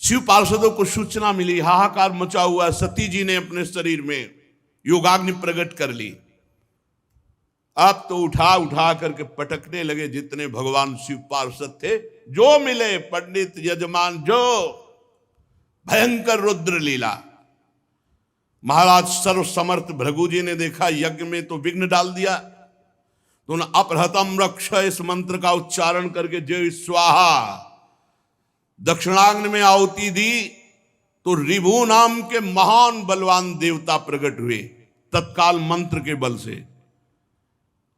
शिव पार्षदों को सूचना मिली, हाहाकार मचा हुआ, सती जी ने अपने शरीर में योगाग्नि प्रकट कर ली। अब तो उठा उठा करके पटकने लगे जितने भगवान शिव पार्षद थे, जो मिले पंडित यजमान, जो भयंकर रुद्र लीला। महाराज सर्व समर्थ भृगु जी ने देखा यज्ञ में तो विघ्न डाल दिया, तो उन्होंने अपहृतम रक्ष इस मंत्र का उच्चारण करके जय स्वाहा दक्षिणाग्नि में आहुति दी, तो रिभु नाम के महान बलवान देवता प्रकट हुए तत्काल मंत्र के बल से,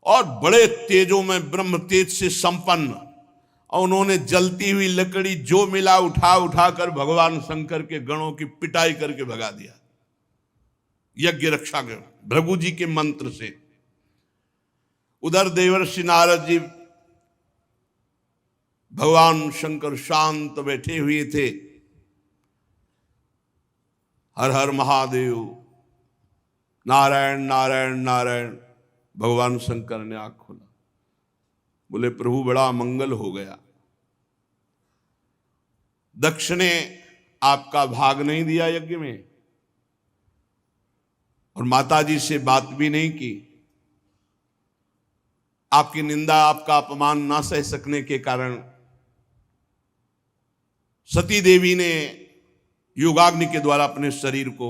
और बड़े तेजों में ब्रह्म तेज से संपन्न। और उन्होंने जलती हुई लकड़ी जो मिला उठा उठा कर भगवान शंकर के गणों की पिटाई करके भगा दिया यज्ञ रक्षा के भृगु जी के मंत्र से। उधर देवर्षि नारद जी भगवान शंकर शांत बैठे हुए थे। हर हर महादेव, नारायण नारायण नारायण। भगवान शंकर ने आंख खोला, बोले प्रभु बड़ा मंगल हो गया, दक्ष ने आपका भाग नहीं दिया यज्ञ में और माता जी से बात भी नहीं की। आपकी निंदा, आपका अपमान ना सह सकने के कारण सती देवी ने योगाग्नि के द्वारा अपने शरीर को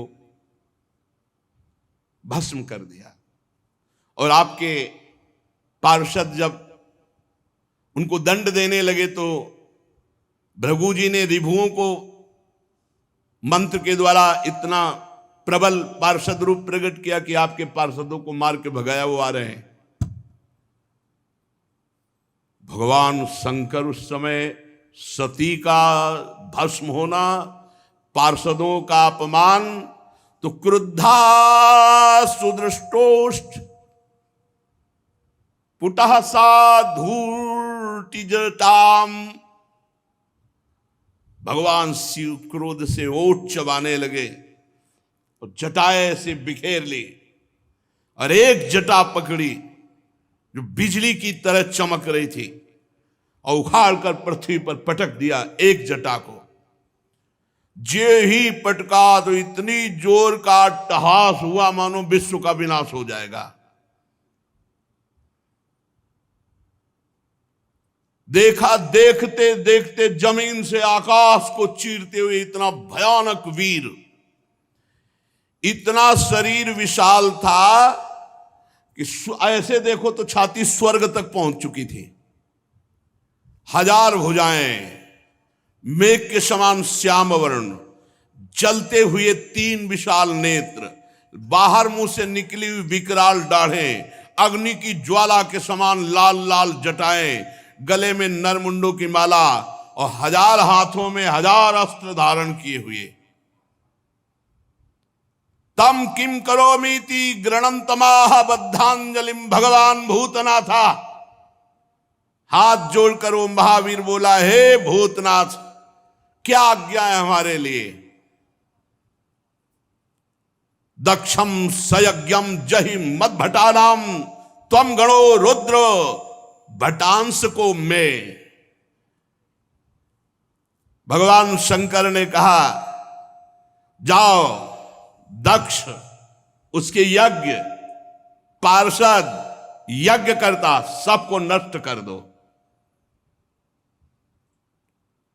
भस्म कर दिया। और आपके पार्षद जब उनको दंड देने लगे तो भृगु जी ने रिभुओं को मंत्र के द्वारा इतना प्रबल पार्षद रूप प्रकट किया कि आपके पार्षदों को मार के भगाया वो आ रहे हैं। भगवान शंकर उस समय सती का भस्म होना, पार्षदों का अपमान, तो क्रुद्धा सुदृष्टोष्ट पुटः सा धूर्तिजटाम, भगवान शिव क्रोध से ओठ चबाने लगे और जटाएं से बिखेर ली और एक जटा पकड़ी जो बिजली की तरह चमक रही थी और उखाड़ कर पृथ्वी पर पटक दिया एक जटा को। जे ही पटका तो इतनी जोर का अट्टहास हुआ मानो विश्व का विनाश हो जाएगा। देखा, देखते देखते जमीन से आकाश को चीरते हुए इतना भयानक वीर, इतना शरीर विशाल था कि ऐसे देखो तो छाती स्वर्ग तक पहुंच चुकी थी। 1000 भुजाएं, मेघ के समान श्याम वर्ण, जलते हुए 3 विशाल नेत्र, बाहर मुंह से निकली हुई विकराल दाढ़ें, अग्नि की ज्वाला के समान लाल लाल जटाएं, गले में नरमुंडों की माला और 1000 हाथों में 1000 अस्त्र धारण किए हुए। तम किम करोमीति गृणंतमाह बद्धांजलिम, भगवान भूतनाथा, हाथ जोड़कर वो महावीर बोला, हे भूतनाथ क्या आज्ञा है हमारे लिए। दक्षम सयज्ञम जहि मद भटानाम त्वम गणो रुद्र भटांश को मैं। भगवान शंकर ने कहा, जाओ दक्ष, उसके यज्ञ, पार्षद, यज्ञ करता सबको नष्ट कर दो।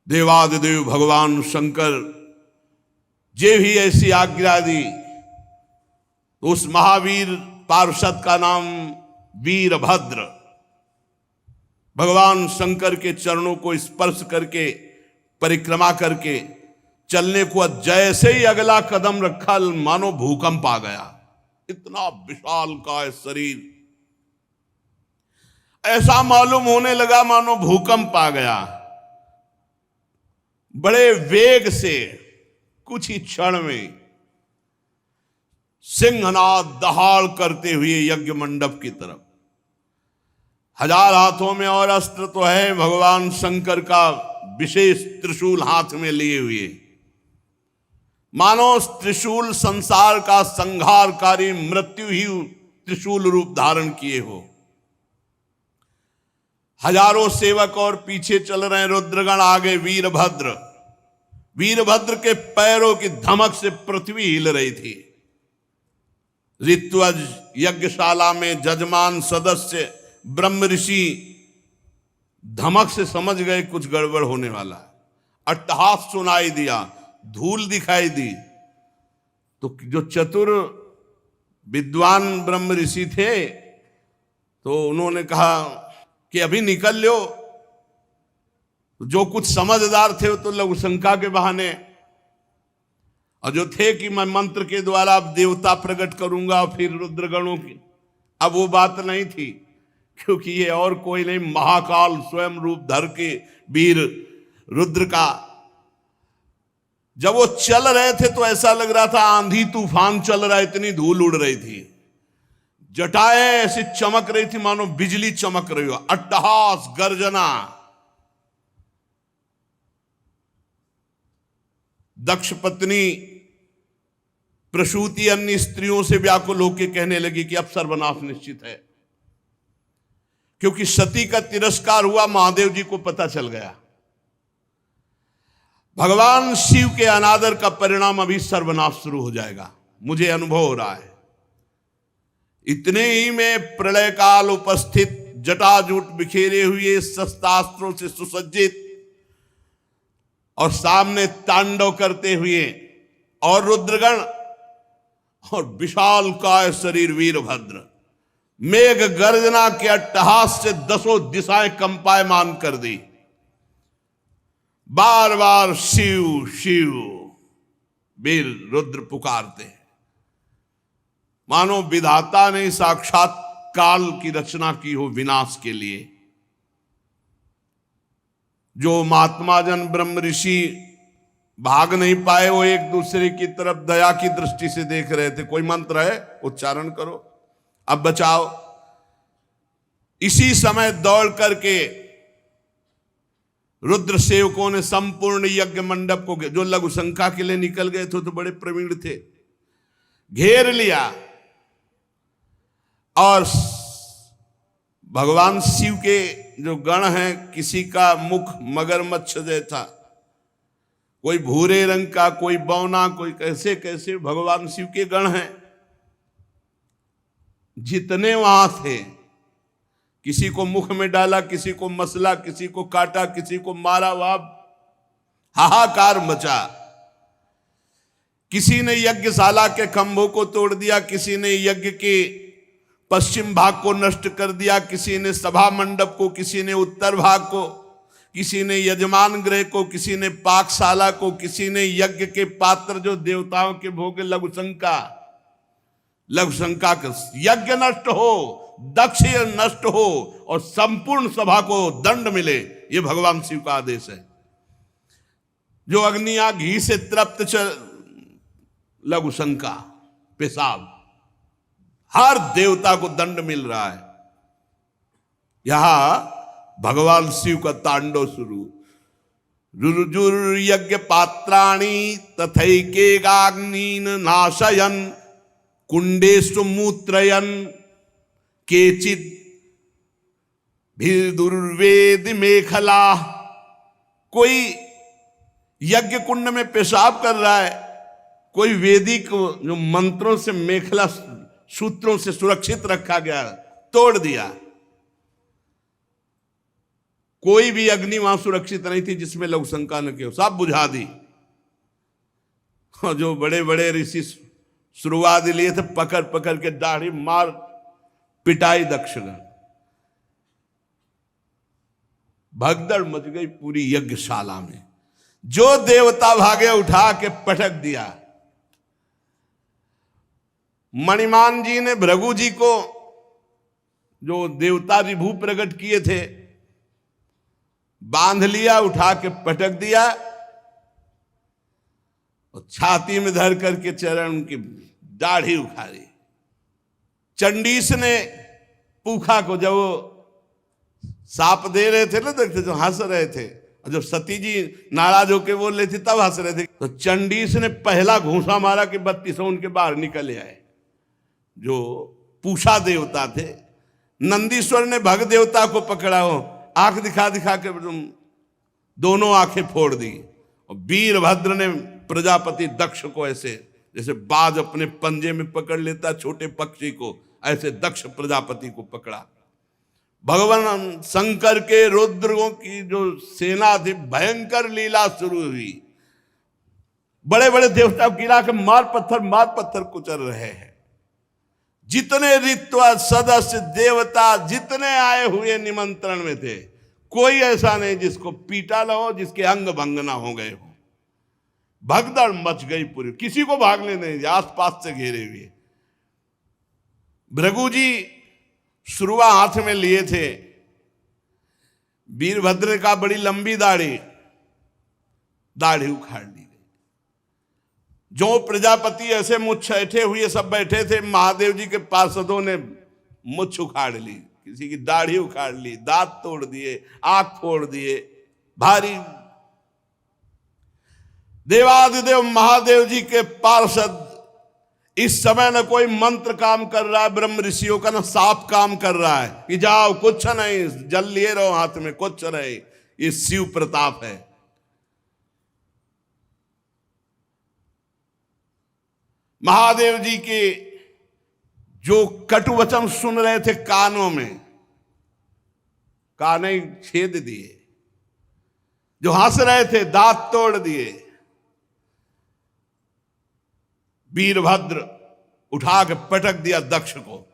देवादिदेव भगवान शंकर जे भी ऐसी आज्ञा दी तो उस महावीर पार्षद का नाम वीरभद्र। भगवान शंकर के चरणों को स्पर्श करके, परिक्रमा करके चलने को जैसे ही अगला कदम रखा मानो भूकंप आ गया। इतना विशाल का शरीर, ऐसा मालूम होने लगा मानो भूकंप आ गया। बड़े वेग से कुछ ही क्षण में सिंहनाद दहाड़ करते हुए यज्ञ मंडप की तरफ, 1000 हाथों में और अस्त्र तो है, भगवान शंकर का विशेष त्रिशूल हाथ में लिए हुए, मानो त्रिशूल संसार का संहारकारी मृत्यु ही त्रिशूल रूप धारण किए हो। हजारों सेवक और पीछे चल रहे रुद्रगण, आगे वीरभद्र। वीरभद्र के पैरों की धमक से पृथ्वी हिल रही थी। ऋत्वज यज्ञशाला में जजमान सदस्य ब्रह्म ऋषि धमक से समझ गए कुछ गड़बड़ होने वाला। अट्टहास सुनाई दिया, धूल दिखाई दी, तो जो चतुर विद्वान ब्रह्म ऋषि थे तो उन्होंने कहा कि अभी निकल लो। जो कुछ समझदार थे वो तो लघु शंका के बहाने, और जो थे कि मैं मंत्र के द्वारा अब देवता प्रकट करूंगा फिर रुद्रगणों की, अब वो बात नहीं थी, क्योंकि ये और कोई नहीं, महाकाल स्वयं रूप धर के वीर रुद्र का। जब वो चल रहे थे तो ऐसा लग रहा था आंधी तूफान चल रहा है, इतनी धूल उड़ रही थी, जटाएं ऐसी चमक रही थी मानो बिजली चमक रही हो, अट्टहास, गर्जना। दक्ष पत्नी प्रसूति अन्य स्त्रियों से व्याकुल होकर कहने लगी कि अब सर्वनाश निश्चित है, क्योंकि सती का तिरस्कार हुआ, महादेव जी को पता चल गया। भगवान शिव के अनादर का परिणाम अभी सर्वनाश शुरू हो जाएगा, मुझे अनुभव हो रहा है। इतने ही में प्रलय काल उपस्थित जटाजूट बिखेरे हुए, शस्त्रास्त्रों से सुसज्जित और सामने तांडव करते हुए, और रुद्रगण और विशाल काय शरीर वीरभद्र मेघ गर्जना के अट्टहास से 10 दिशाएं कंपायमान कर दी। बार बार शिव शिव वीर रुद्र पुकारते हैं, मानो विधाता ने साक्षात काल की रचना की हो विनाश के लिए। जो महात्मा जन ब्रह्म ऋषि भाग नहीं पाए, वो एक दूसरे की तरफ दया की दृष्टि से देख रहे थे। कोई मंत्र है, उच्चारण करो, अब बचाओ। इसी समय दौड़ करके रुद्र सेवकों ने संपूर्ण यज्ञ मंडप को, जो लघु शंका के लिए निकल गए थे तो बड़े प्रवीण थे, घेर लिया। और भगवान शिव के जो गण हैं, किसी का मुख मगरमच्छ जैसा, कोई भूरे रंग का, कोई बौना, कोई कैसे कैसे भगवान शिव के गण हैं। जितने वहां थे, किसी को मुख में डाला, किसी को मसला, किसी को काटा, किसी को मारा, वहां हाहाकार मचा। किसी ने यज्ञशाला के खंभों को तोड़ दिया, किसी ने यज्ञ के पश्चिम भाग को नष्ट कर दिया, किसी ने सभा मंडप को, किसी ने उत्तर भाग को, किसी ने यजमान गृह को, किसी ने पाकशाला को, किसी ने यज्ञ के पात्र जो देवताओं के भोग, लघुशंका का यज्ञ नष्ट हो, दक्ष नष्ट हो और संपूर्ण सभा को दंड मिले, ये भगवान शिव का आदेश है। जो अग्नियां घी से तृप्त लघुशंका, पेशाब, हर देवता को दंड मिल रहा है। यहां भगवान शिव का तांडव शुरू। रुजुर यज्ञ पात्राणि तथैकेगाग्नीन नाशयन कुंडेषु मूत्रयन केचिद भिर्दुर्वेद मेखला। कोई यज्ञ कुंड में पेशाब कर रहा है, कोई वेदिक जो मंत्रों से मेखला सूत्रों से सुरक्षित रखा गया तोड़ दिया। कोई भी अग्नि वहां सुरक्षित नहीं थी जिसमें लघुशंका न की हो, सब बुझा दी। और जो बड़े बड़े ऋषि शुरुआत लिए थे, पकड़ पकड़ के दाढ़ी मार पिटाई दक्षगण। भगदड़ मच गई पूरी यज्ञशाला में। जो देवता भागे उठा के पटक दिया। मणिमान जी ने भृगु जी को, जो देवता रिभु प्रकट किए थे, बांध लिया, उठा के पटक दिया और छाती में धर करके चरण की दाढ़ी उखाड़ी। चंडीस ने पूखा को, जब वो साप दे रहे थे ना, देखते जो हंस रहे थे, और जब सती जी नाराज होके बोल रही थी तब हंस रहे थे, तो चंडीस ने पहला घूंसा मारा कि 32 उनके बाहर निकल आए। जो पूषा देवता थे, नंदीश्वर ने भग देवता को पकड़ा हो, आंख दिखा दिखा के दोनों आंखें फोड़ दी। और वीरभद्र ने प्रजापति दक्ष को ऐसे, जैसे बाज अपने पंजे में पकड़ लेता छोटे पक्षी को, ऐसे दक्ष प्रजापति को पकड़ा। भगवान शंकर के रुद्रों की जो सेना थी, भयंकर लीला शुरू हुई। बड़े बड़े देवता गिरा के मार पत्थर कुचल रहे हैं। जितने ऋत्वा सदस्य देवता जितने आए हुए निमंत्रण में थे, कोई ऐसा नहीं जिसको पीटा ना हो, जिसके अंग भंग ना हो गए हो। भगदड़ मच गई पूरी, किसी को भागने नहीं दिया, आसपास से घेरे हुए। भृगु जी शुरुआ हाथ में लिए थे। वीरभद्र का बड़ी लंबी दाढ़ी उखाड़ ली गई। जो प्रजापति ऐसे मुछ ऐठे हुए सब बैठे थे, महादेव जी के पार्षदों ने मुछ उखाड़ ली, किसी की दाढ़ी उखाड़ ली, दांत तोड़ दिए, आंख फोड़ दिए। भारी देवादिदेव महादेव जी के पार्षद, इस समय न कोई मंत्र काम कर रहा है ब्रह्म ऋषियों का, न साप काम कर रहा है कि जाओ कुछ नहीं, जल लिए रहो हाथ में, कुछ नहीं। ये शिव प्रताप है। महादेव जी के जो कटु वचन सुन रहे थे कानों में, कान छेद दिए, जो हंस रहे थे दांत तोड़ दिए। वीरभद्र उठा के पटक दिया दक्ष को,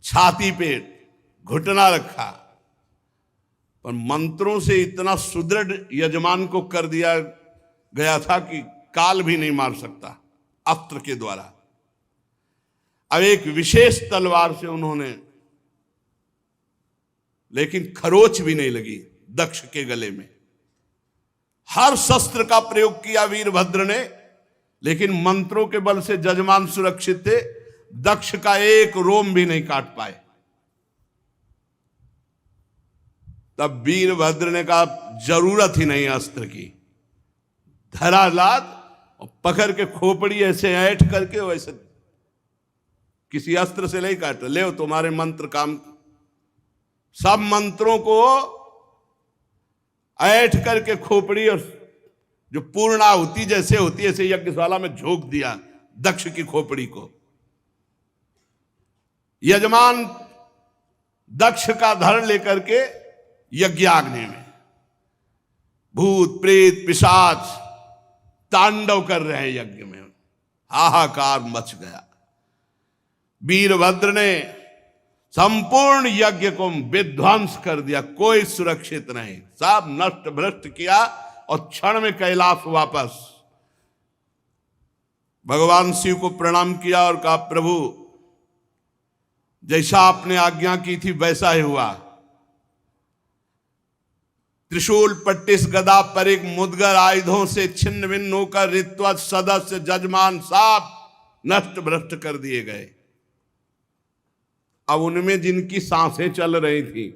छाती पे घुटना रखा, पर मंत्रों से इतना सुदृढ़ यजमान को कर दिया गया था कि काल भी नहीं मार सकता अस्त्र के द्वारा। अब एक विशेष तलवार से उन्होंने, लेकिन खरोच भी नहीं लगी दक्ष के गले में। हर शस्त्र का प्रयोग किया वीरभद्र ने, लेकिन मंत्रों के बल से जजमान सुरक्षित थे, दक्ष का एक रोम भी नहीं काट पाए। तब वीरभद्र ने कहा जरूरत ही नहीं अस्त्र की, धरालाद और पकड़ के खोपड़ी ऐसे ऐठ करके, वैसे किसी अस्त्र से नहीं काट, ले तुम्हारे मंत्र काम। सब मंत्रों को ऐठ करके खोपड़ी और जो पूर्णाहुति जैसे होती है ऐसे यज्ञशाला में झोंक दिया दक्ष की खोपड़ी को। यजमान दक्ष का धड़ लेकर के यज्ञाग्नि में, भूत प्रेत पिशाच तांडव कर रहे हैं यज्ञ में, हाहाकार मच गया। वीरभद्र ने संपूर्ण यज्ञ को विध्वंस कर दिया, कोई सुरक्षित नहीं, सब नष्ट भ्रष्ट किया और क्षण में कैलाश वापस। भगवान शिव को प्रणाम किया और कहा प्रभु जैसा आपने आज्ञा की थी वैसा ही हुआ। त्रिशूल पट्टिस गदा पर एक मुदगर आयुधों से छिन्न भिन्न होकर ऋत्वत सदस्य जजमान सब नष्ट भ्रष्ट कर दिए गए। अब उनमें जिनकी सांसें चल रही थी,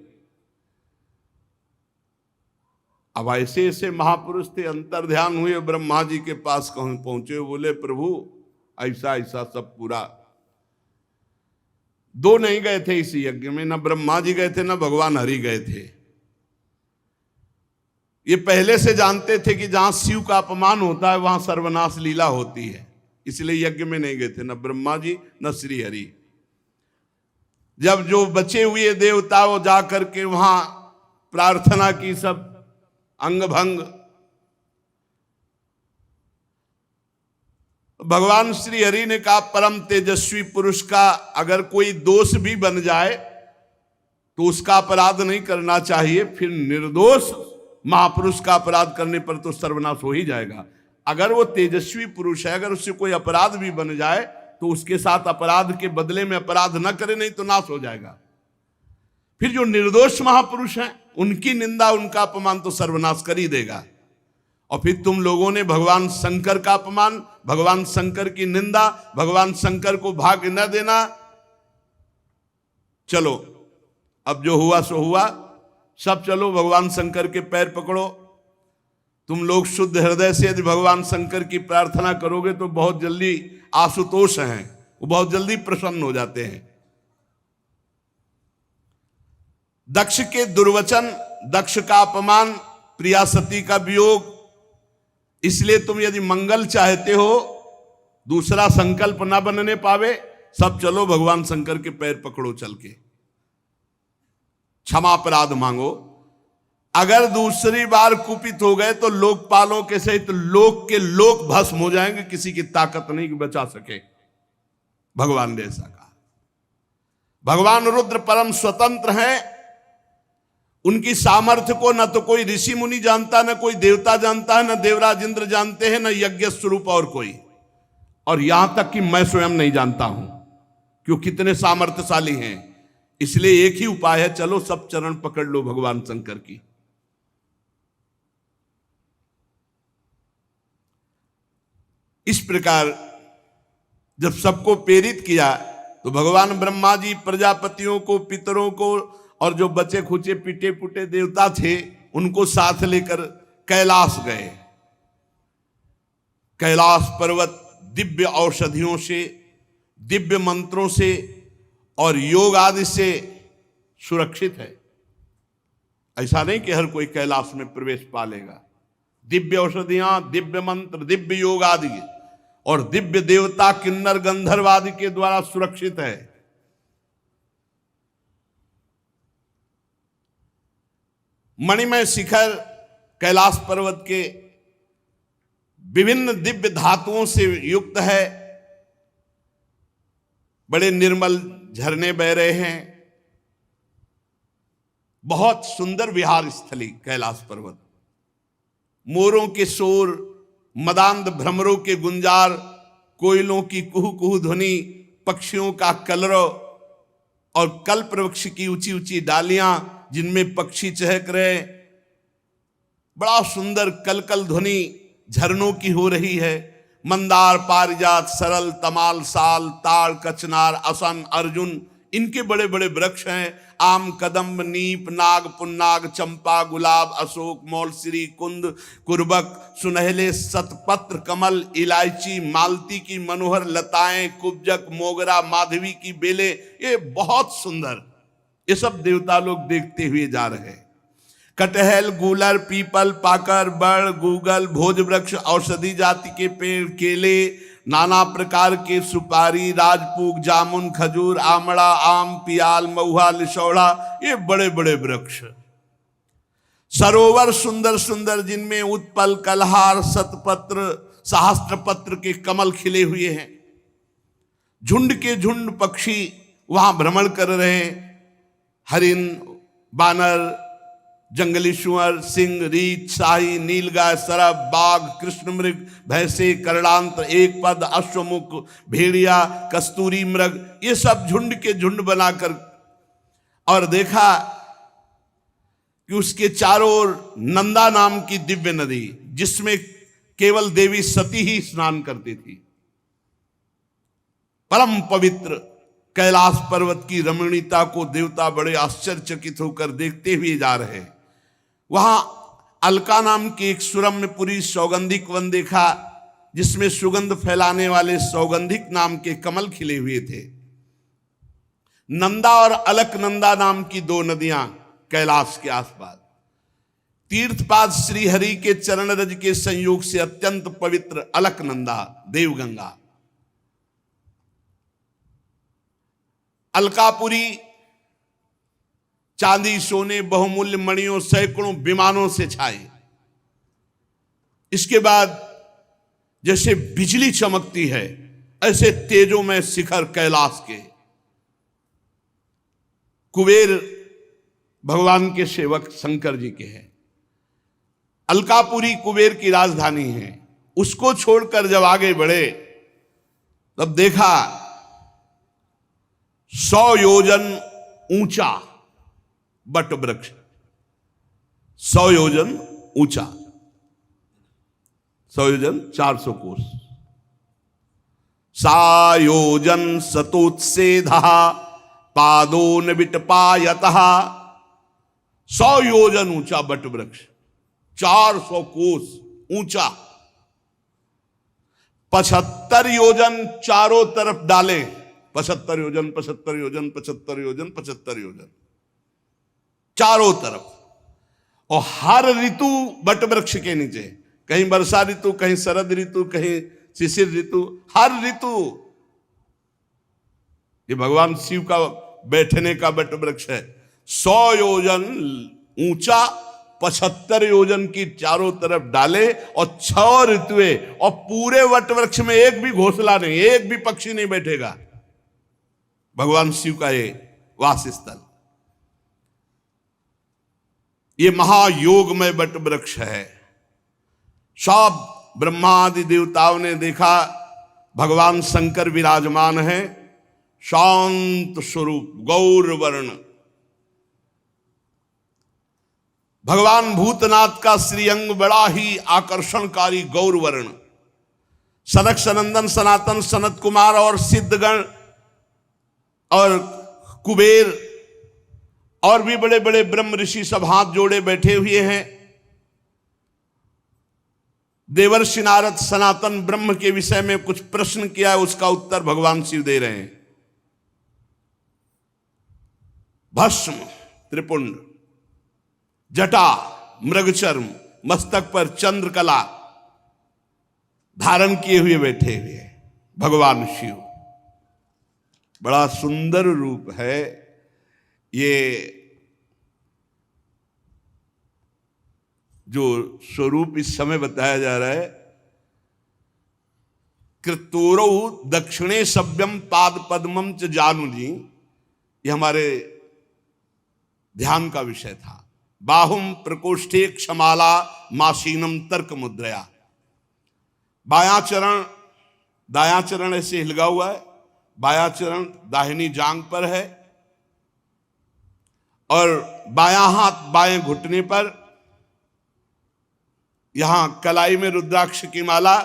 अब ऐसे ऐसे महापुरुष थे, अंतर ध्यान हुए, ब्रह्मा जी के पास कहूं पहुंचे, बोले प्रभु ऐसा ऐसा सब पूरा। दो नहीं गए थे इस यज्ञ में, न ब्रह्मा जी गए थे न भगवान हरि गए थे। ये पहले से जानते थे कि जहां शिव का अपमान होता है वहां सर्वनाश लीला होती है, इसलिए यज्ञ में नहीं गए थे, न ब्रह्मा जी न श्री हरि। जब जो बचे हुए देवता वो जा करके वहां प्रार्थना की, सब अंग भंग। भगवान श्री हरि ने कहा परम तेजस्वी पुरुष का अगर कोई दोष भी बन जाए तो उसका अपराध नहीं करना चाहिए, फिर निर्दोष महापुरुष का अपराध करने पर तो सर्वनाश हो ही जाएगा। अगर वो तेजस्वी पुरुष है, अगर उससे कोई अपराध भी बन जाए तो उसके साथ अपराध के बदले में अपराध न करे, नहीं तो नाश हो जाएगा। फिर जो निर्दोष महापुरुष हैं उनकी निंदा उनका अपमान तो सर्वनाश कर ही देगा। और फिर तुम लोगों ने भगवान शंकर का अपमान, भगवान शंकर की निंदा, भगवान शंकर को भाग न देना। चलो अब जो हुआ सो हुआ, सब चलो भगवान शंकर के पैर पकड़ो। तुम लोग शुद्ध हृदय से यदि भगवान शंकर की प्रार्थना करोगे तो बहुत जल्दी, आशुतोष हैं वो बहुत जल्दी प्रसन्न हो जाते हैं। दक्ष के दुर्वचन, दक्ष का अपमान, प्रिया सती का वियोग, इसलिए तुम यदि मंगल चाहते हो, दूसरा संकल्प ना बनने पावे, सब चलो भगवान शंकर के पैर पकड़ो चल के, क्षमा अपराध मांगो। अगर दूसरी बार कुपित हो गए तो लोकपालों के सहित लोक के लोक भस्म हो जाएंगे, किसी की ताकत नहीं कि बचा सके। भगवान ने ऐसा कहा। भगवान रुद्र परम स्वतंत्र हैं, उनकी सामर्थ्य को न तो कोई ऋषि मुनि जानता, न कोई देवता जानता है, न देवराज इंद्र जानते हैं, न यज्ञ स्वरूप और कोई, और यहां तक कि मैं स्वयं नहीं जानता हूं क्यों कितने सामर्थ्यशाली हैं। इसलिए एक ही उपाय है, चलो सब चरण पकड़ लो भगवान शंकर की। इस प्रकार जब सबको प्रेरित किया तो भगवान ब्रह्मा जी प्रजापतियों को, पितरों को और जो बचे खुचे पिटे पुटे देवता थे उनको साथ लेकर कैलाश गए। कैलाश पर्वत दिव्य औषधियों से, दिव्य मंत्रों से और योग आदि से सुरक्षित है। ऐसा नहीं कि हर कोई कैलाश में प्रवेश पा लेगा। दिव्य औषधियां, दिव्य मंत्र, दिव्य योग आदि और दिव्य देवता किन्नर गंधर्व आदि के द्वारा सुरक्षित है। मणिमय शिखर कैलाश पर्वत के विभिन्न दिव्य धातुओं से युक्त है। बड़े निर्मल झरने बह रहे हैं। बहुत सुंदर विहार स्थली कैलाश पर्वत। मोरों के शोर, मदांध भ्रमरों के गुंजार, कोयलों की कुहू कुहू ध्वनि, पक्षियों का कलरव और कल्प वृक्ष की ऊंची ऊंची डालियां जिनमें पक्षी चहक रहे। बड़ा सुंदर कलकल ध्वनि झरनों की हो रही है। मंदार, पारिजात, सरल, तमाल, साल, ताड़, कचनार, असन, अर्जुन, इनके बड़े बड़े वृक्ष हैं। आम, कदम्ब, नीप, नाग, पुन्नाग, चंपा, गुलाब, अशोक, मौलसिरी, कुंद, कुर्बक, सुनहले, शतपत्र, कमल, इलायची, मालती की मनोहर लताएं, कुब्जक, मोगरा, माधवी की बेले, ये बहुत सुंदर। ये सब देवता लोग देखते हुए जा रहे हैं। कटहल, गूलर, पीपल, पाकर, बड़, गूगल, भोज वृक्ष, औषधि जाति के पेड़, केले, नाना प्रकार के सुपारी, राजपूग, जामुन, खजूर, आमड़ा, आम, पियाल, महुआ, लिशौड़ा, ये बड़े बड़े वृक्ष। सरोवर सुंदर सुंदर जिनमें उत्पल, कलहार, शतपत्र, सहस्त्रपत्र के कमल खिले हुए हैं। झुंड के झुंड पक्षी वहां भ्रमण कर रहे हैं। हरिन, बानर, जंगली सुअर, सिंह, रीछ, शाही, नीलगाय, सरब, बाघ, कृष्ण मृग, भैंसे, करणांत, एक पद, अश्वमुख, भेड़िया, कस्तूरी मृग, ये सब झुंड के झुंड बनाकर, और देखा कि उसके चारों ओर नंदा नाम की दिव्य नदी, जिसमें केवल देवी सती ही स्नान करती थी। परम पवित्र कैलाश पर्वत की रमणीयता को देवता बड़े आश्चर्यचकित होकर देखते हुए जा रहे हैं। वहां अलका नाम की एक सुरम्यपुरी सौगंधिक वन देखा, जिसमें सुगंध फैलाने वाले सौगंधिक नाम के कमल खिले हुए थे। नंदा और अलकनंदा नाम की दो नदियां कैलाश के आसपास। तीर्थपाद श्रीहरि के चरण रज के संयोग से अत्यंत पवित्र अलकनंदा, देवगंगा। अलकापुरी चांदी, सोने, बहुमूल्य मणियों, सैकड़ों विमानों से छाए। इसके बाद जैसे बिजली चमकती है, ऐसे तेजों में शिखर कैलाश के। कुबेर भगवान के सेवक शंकर जी के हैं। अलकापुरी कुबेर की राजधानी है। उसको छोड़कर जब आगे बढ़े तब देखा 100 योजन ऊंचा बट वृक्ष, 100 योजन ऊंचा, 100 योजन 400 कोस। सायोजन सतोत्सेधः पादोन विटपायतः। 100 योजन ऊंचा बट वृक्ष, 400 कोस ऊंचा। 75 योजन चारों तरफ डाले। 75 योजन, 75 योजन, 75 योजन, 75 योजन चारों तरफ। और हर ऋतु बट वृक्ष के नीचे, कहीं वर्षा ऋतु, कहीं शरद ऋतु, कहीं शिशिर ऋतु, हर ऋतु। ये भगवान शिव का बैठने का बट वृक्ष है। 100 योजन ऊंचा, 75 योजन की चारों तरफ डाले, और 6 ऋतुएं, और पूरे वट वृक्ष में एक भी घोंसला नहीं, एक भी पक्षी नहीं बैठेगा। भगवान शिव का ये वास स्थल, ये महायोगमय वट वृक्ष है। सब ब्रह्मादि देवताओं ने देखा भगवान शंकर विराजमान है, शांत स्वरूप, गौर वर्ण। भगवान भूतनाथ का श्रीअंग बड़ा ही आकर्षणकारी गौर वर्ण। सनक सनंदन सनातन सनत कुमार और सिद्धगण और कुबेर और भी बड़े बड़े ब्रह्म ऋषि सब हाथ जोड़े बैठे हुए हैं। देवर्षि नारद सनातन ब्रह्म के विषय में कुछ प्रश्न किया, उसका उत्तर भगवान शिव दे रहे हैं। भस्म, त्रिपुंड, जटा, मृगचर्म, मस्तक पर चंद्रकला धारण किए हुए बैठे हुए भगवान शिव। बड़ा सुंदर रूप है। ये जो स्वरूप इस समय बताया जा रहा है, कृतोरौ दक्षिणे सभ्यम पाद पद्मम च जानुजी, ये हमारे ध्यान का विषय था। बाहुम प्रकोष्ठे क्षमाला मासीनम तर्क मुद्रया, बायां चरण दायां चरण ऐसे हिलगा हुआ है, बायां चरण दाहिनी जांग पर है और बायां हाथ बाएं घुटने पर, यहां कलाई में रुद्राक्ष की माला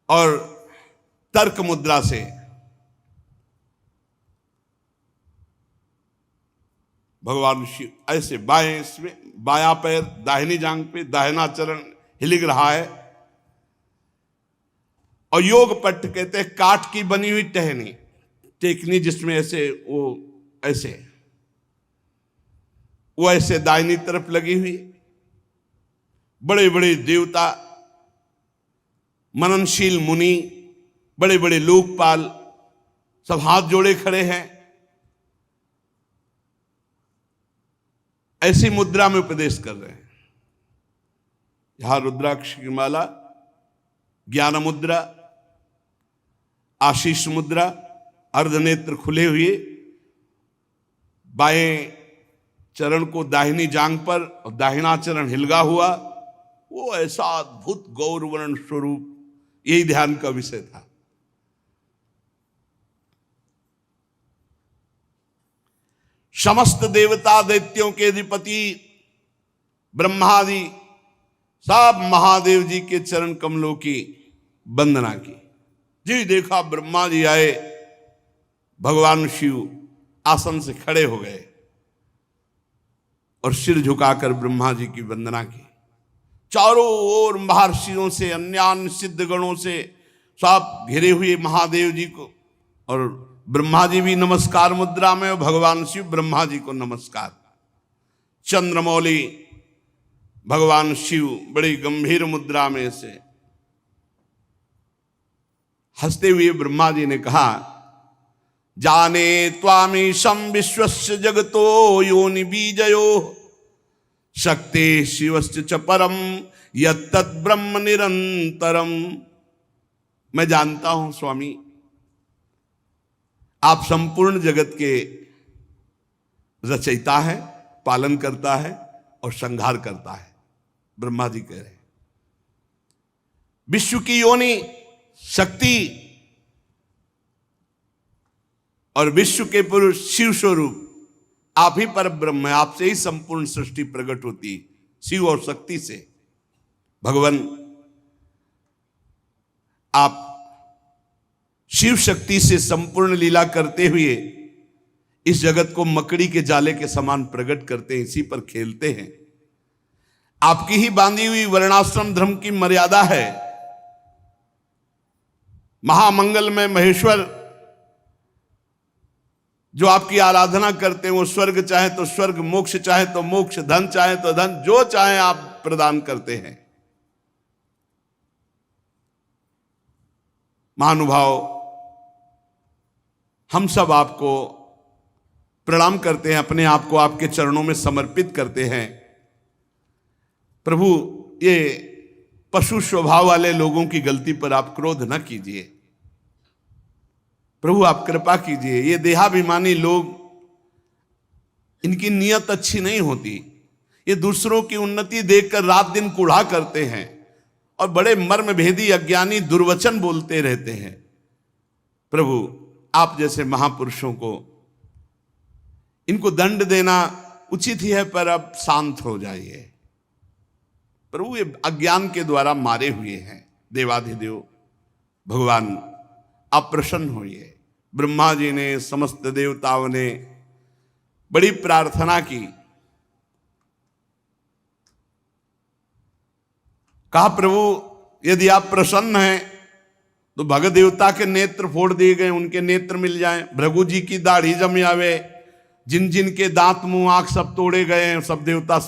और तर्क मुद्रा से भगवान शिव ऐसे बाएं इसमें, बायां पैर दाहिनी जांग पे, दाहिना चरण हिलिक रहा है। और योग पट्ट कहते हैं काठ की बनी हुई टहनी, टेकनी जिसमें ऐसे वो ऐसे दाहिनी तरफ लगी हुई। बड़े बड़े देवता, मननशील मुनि, बड़े बड़े लोकपाल सब हाथ जोड़े खड़े हैं, ऐसी मुद्रा में उपदेश कर रहे हैं। यहां रुद्राक्ष की माला, ज्ञान मुद्रा, आशीष मुद्रा, अर्धनेत्र खुले हुए, बाएं चरण को दाहिनी जांग पर और दाहिना चरण हिलगा हुआ, वो ऐसा अद्भुत गौरवर्ण स्वरूप, यही ध्यान का विषय था। समस्त देवता दैत्यों के अधिपति ब्रह्मादि सब महादेव जी के चरण कमलों की वंदना की। जी देखा ब्रह्मा जी आए, भगवान शिव आसन से खड़े हो गए और सिर झुकाकर ब्रह्मा जी की वंदना की। चारों ओर महर्षियों से, अन्य सिद्ध गणों से सब घिरे हुए महादेव जी को, और ब्रह्मा जी भी नमस्कार मुद्रा में और भगवान शिव ब्रह्मा जी को नमस्कार। चंद्रमौली भगवान शिव बड़ी गंभीर मुद्रा में से हंसते हुए ब्रह्मा जी ने कहा, जाने त्वामीशं विश्वस्य जगतो योनि बीजयो शक्ति शिवस्य च परम यत्तत् ब्रह्म निरंतरम। मैं जानता हूं स्वामी, आप संपूर्ण जगत के रचयिता है, पालन करता है और संहार करता है। ब्रह्मा जी कह रहे हैं विश्व की योनि शक्ति और विश्व के पुरुष शिव स्वरूप आप ही पर ब्रह्म है, आपसे ही संपूर्ण सृष्टि प्रकट होती है, शिव और शक्ति से। भगवान आप शिव शक्ति से संपूर्ण लीला करते हुए इस जगत को मकड़ी के जाले के समान प्रकट करते हैं, इसी पर खेलते हैं। आपकी ही बांधी हुई वर्णाश्रम धर्म की मर्यादा है। महामंगल में महेश्वर जो आपकी आराधना करते हैं, वो स्वर्ग चाहे तो स्वर्ग, मोक्ष चाहे तो मोक्ष, धन चाहे तो धन, जो चाहे आप प्रदान करते हैं। महानुभाव, हम सब आपको प्रणाम करते हैं, अपने आप को आपके चरणों में समर्पित करते हैं। प्रभु, ये पशु स्वभाव वाले लोगों की गलती पर आप क्रोध न कीजिए। प्रभु आप कृपा कीजिए। ये देहाभिमानी लोग, इनकी नीयत अच्छी नहीं होती, ये दूसरों की उन्नति देखकर रात दिन कूढ़ा करते हैं और बड़े मर्म भेदी अज्ञानी दुर्वचन बोलते रहते हैं। प्रभु आप जैसे महापुरुषों को इनको दंड देना उचित ही है, पर अब शांत हो जाइए। प्रभु ये अज्ञान के द्वारा मारे हुए हैं। देवाधिदेव भगवान आप प्रसन्न होइए। ब्रह्मा जी ने, समस्त देवताओं ने बड़ी प्रार्थना की। कहा प्रभु यदि आप प्रसन्न हैं तो भगत देवता के नेत्र फोड़ दिए गए, उनके नेत्र मिल जाएं। भृगु जी की दाढ़ी जम आवे, जिन जिन के दांत मुंह आंख सब तोड़े गए हैं, सब देवता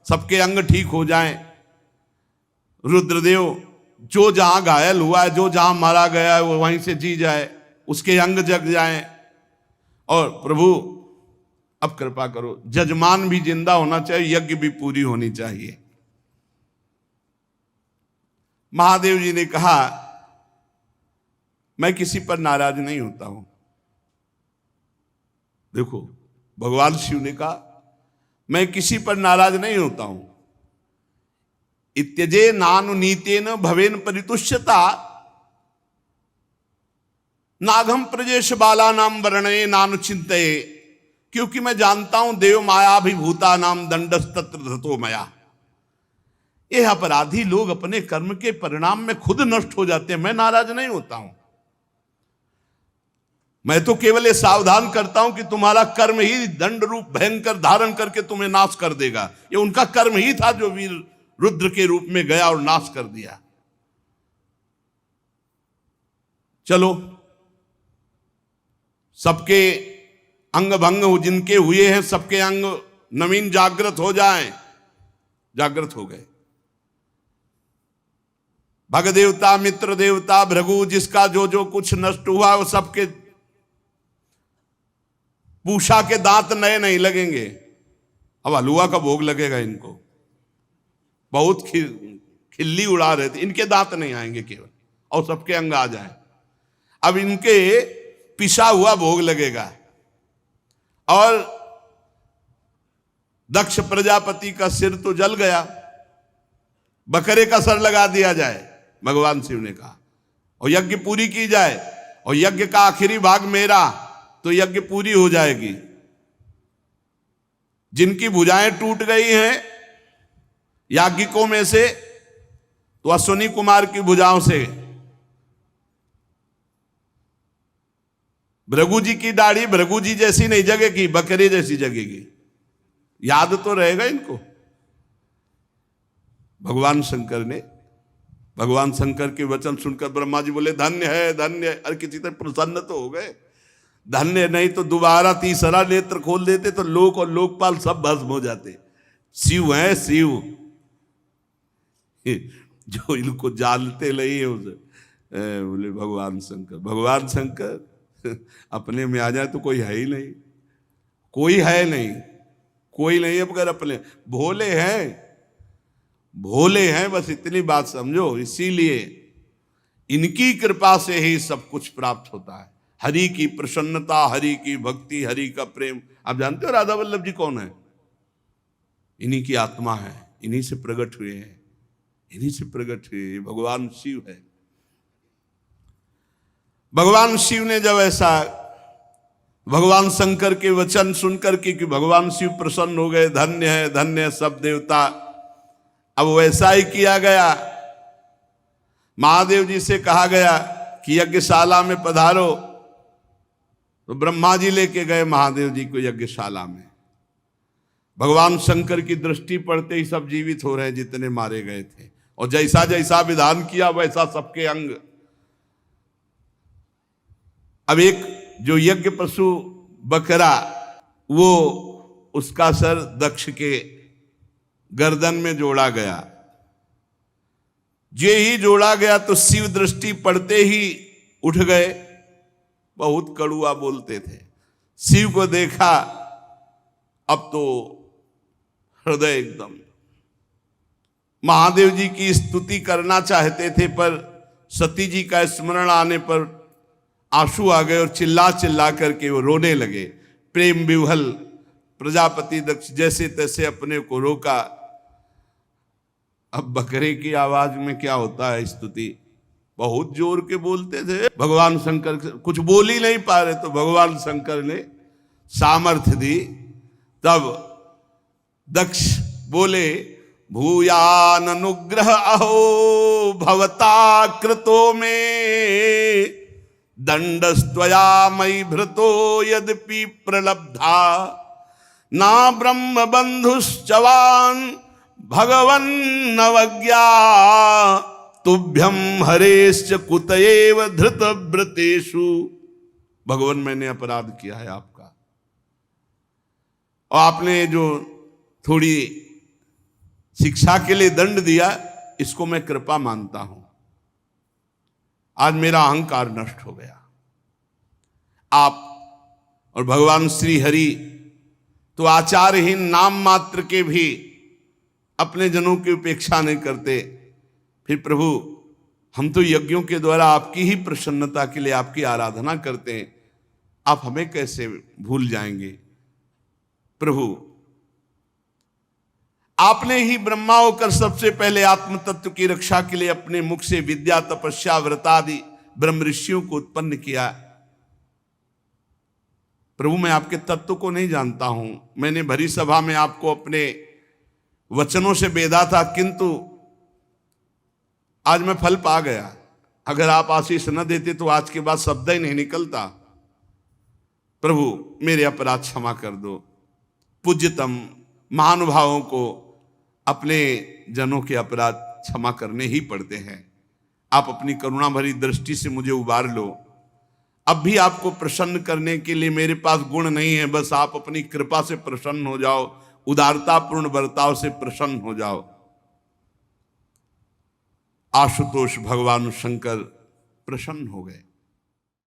सबके अंग ठीक हो जाएं। रुद्रदेव जो जहां घायल हुआ है, जो जहां मारा गया है, वो वहीं से जी जाए, उसके अंग जग जाएं। और प्रभु अब कृपा करो, जजमान भी जिंदा होना चाहिए, यज्ञ भी पूरी होनी चाहिए। महादेव जी ने कहा मैं किसी पर नाराज नहीं होता हूं। देखो भगवान शिव ने कहा मैं किसी पर नाराज नहीं होता हूं। इत्यजे नानुनीतेन भवेन परितुष्यता नाघम प्रजेश बाला नाम वर्णये नानुचिंतये, क्योंकि मैं जानता हूं देव मायाभिभूता नाम दंडस्तत्र धृतो मया। ये अपराधी लोग अपने कर्म के परिणाम में खुद नष्ट हो जाते हैं, मैं नाराज नहीं होता हूं। मैं तो केवल ये सावधान करता हूं कि तुम्हारा कर्म ही दंड रूप भयंकर धारण करके तुम्हें नाश कर देगा। ये उनका कर्म ही था जो वीर रुद्र के रूप में गया और नाश कर दिया। चलो सबके अंग भंग जिनके हुए हैं सबके अंग नवीन जागृत हो जाएं। जागृत हो गए। भग देवता मित्र देवता भृगु जिसका जो जो कुछ नष्ट हुआ वो सबके पूषा के दांत नए नहीं लगेंगे। अब हलुआ का भोग लगेगा इनको, बहुत खिल्ली उड़ा रहे थे, इनके दांत नहीं आएंगे केवल, और सबके अंग आ जाएं। अब इनके पिसा हुआ भोग लगेगा। और दक्ष प्रजापति का सिर तो जल गया, बकरे का सर लगा दिया जाए, भगवान शिव ने कहा, और यज्ञ पूरी की जाए, और यज्ञ का आखिरी भाग मेरा, तो यज्ञ पूरी हो जाएगी। जिनकी भुजाएं टूट गई हैं याज्ञिकों में से, तो अश्विनी कुमार की भुजाओं से, भृगु जी की दाढ़ी भृगु जी जैसी नहीं जगेगी, बकरे जैसी जगेगी। याद तो रहेगा इनको। भगवान शंकर के वचन सुनकर ब्रह्मा जी बोले धन्य है धन्य है। अरे किसी तरह प्रसन्न तो हो गए। धन्य नहीं तो दोबारा तीसरा नेत्र खोल देते तो लोक और लोकपाल सब भस्म हो जाते। शिव है शिव, जो इनको जानते नहीं है उसे बोले भगवान शंकर अपने में आ जाए तो कोई है ही नहीं, कोई है नहीं, कोई नहीं है मगर अपने भोले हैं बस इतनी बात समझो। इसीलिए इनकी कृपा से ही सब कुछ प्राप्त होता है। हरि की प्रसन्नता, हरि की भक्ति, हरि का प्रेम। आप जानते हो राधा वल्लभ जी कौन है? इन्हीं की आत्मा है, इन्हीं से प्रकट हुए हैं, इन्हीं से प्रकट हुए भगवान शिव है। भगवान शिव ने जब ऐसा भगवान शंकर के वचन सुनकर के कि भगवान शिव प्रसन्न हो गए, धन्य है सब देवता, अब वैसा ही किया गया। महादेव जी से कहा गया कि यज्ञशाला में पधारो, तो ब्रह्मा जी लेके गए महादेव जी को यज्ञशाला में। भगवान शंकर की दृष्टि पड़ते ही सब जीवित हो रहे जितने मारे गए थे, और जैसा जैसा विधान किया वैसा सबके अंग। अब एक जो यज्ञ पशु बकरा, वो उसका सर दक्ष के गर्दन में जोड़ा गया। जे ही जोड़ा गया तो शिव दृष्टि पड़ते ही उठ गए। बहुत कड़ुआ बोलते थे। शिव को देखा अब तो हृदय एकदम, महादेव जी की स्तुति करना चाहते थे पर सती जी का स्मरण आने पर आंसू आ गए और चिल्ला चिल्ला करके वो रोने लगे। प्रेम विह्वल प्रजापति दक्ष जैसे तैसे अपने को रोका। अब बकरे की आवाज में क्या होता है स्तुति, बहुत जोर के बोलते थे। भगवान शंकर कुछ बोल ही नहीं पा रहे, तो भगवान शंकर ने सामर्थ्य दी। तब दक्ष बोले भूयान अनुग्रह अहो भवता कृतो में दंडस्त्वया मयि भृतो यद्यपि प्रलब्धा ना ब्रह्म बंधुश्चवान भगवन् नवज्ञा तुभ्यम हरेश्च कुतएव धृत व्रतेषु। भगवान मैंने अपराध किया है आपका, और आपने जो थोड़ी शिक्षा के लिए दंड दिया इसको मैं कृपा मानता हूं। आज मेरा अहंकार नष्ट हो गया। आप और भगवान श्री हरि तो आचारहीन नाम मात्र के भी अपने जनों की उपेक्षा नहीं करते, फिर प्रभु हम तो यज्ञों के द्वारा आपकी ही प्रसन्नता के लिए आपकी आराधना करते हैं, आप हमें कैसे भूल जाएंगे। प्रभु आपने ही ब्रह्मा होकर सबसे पहले आत्म तत्व की रक्षा के लिए अपने मुख से विद्या, तपस्या, व्रतादि ब्रह्म ऋषियों को उत्पन्न किया। प्रभु मैं आपके तत्व को नहीं जानता हूं, मैंने भरी सभा में आपको अपने वचनों से बेधा था, किंतु आज मैं फल पा गया। अगर आप आशीष न देते तो आज के बाद शब्द ही नहीं निकलता। प्रभु मेरे अपराध क्षमा कर दो। पूज्यतम महानुभावों को अपने जनों के अपराध क्षमा करने ही पड़ते हैं। आप अपनी करुणा भरी दृष्टि से मुझे उबार लो। अब भी आपको प्रसन्न करने के लिए मेरे पास गुण नहीं है, बस आप अपनी कृपा से प्रसन्न हो जाओ, उदारतापूर्ण बर्ताव से प्रसन्न हो जाओ। आशुतोष भगवान शंकर प्रसन्न हो गए।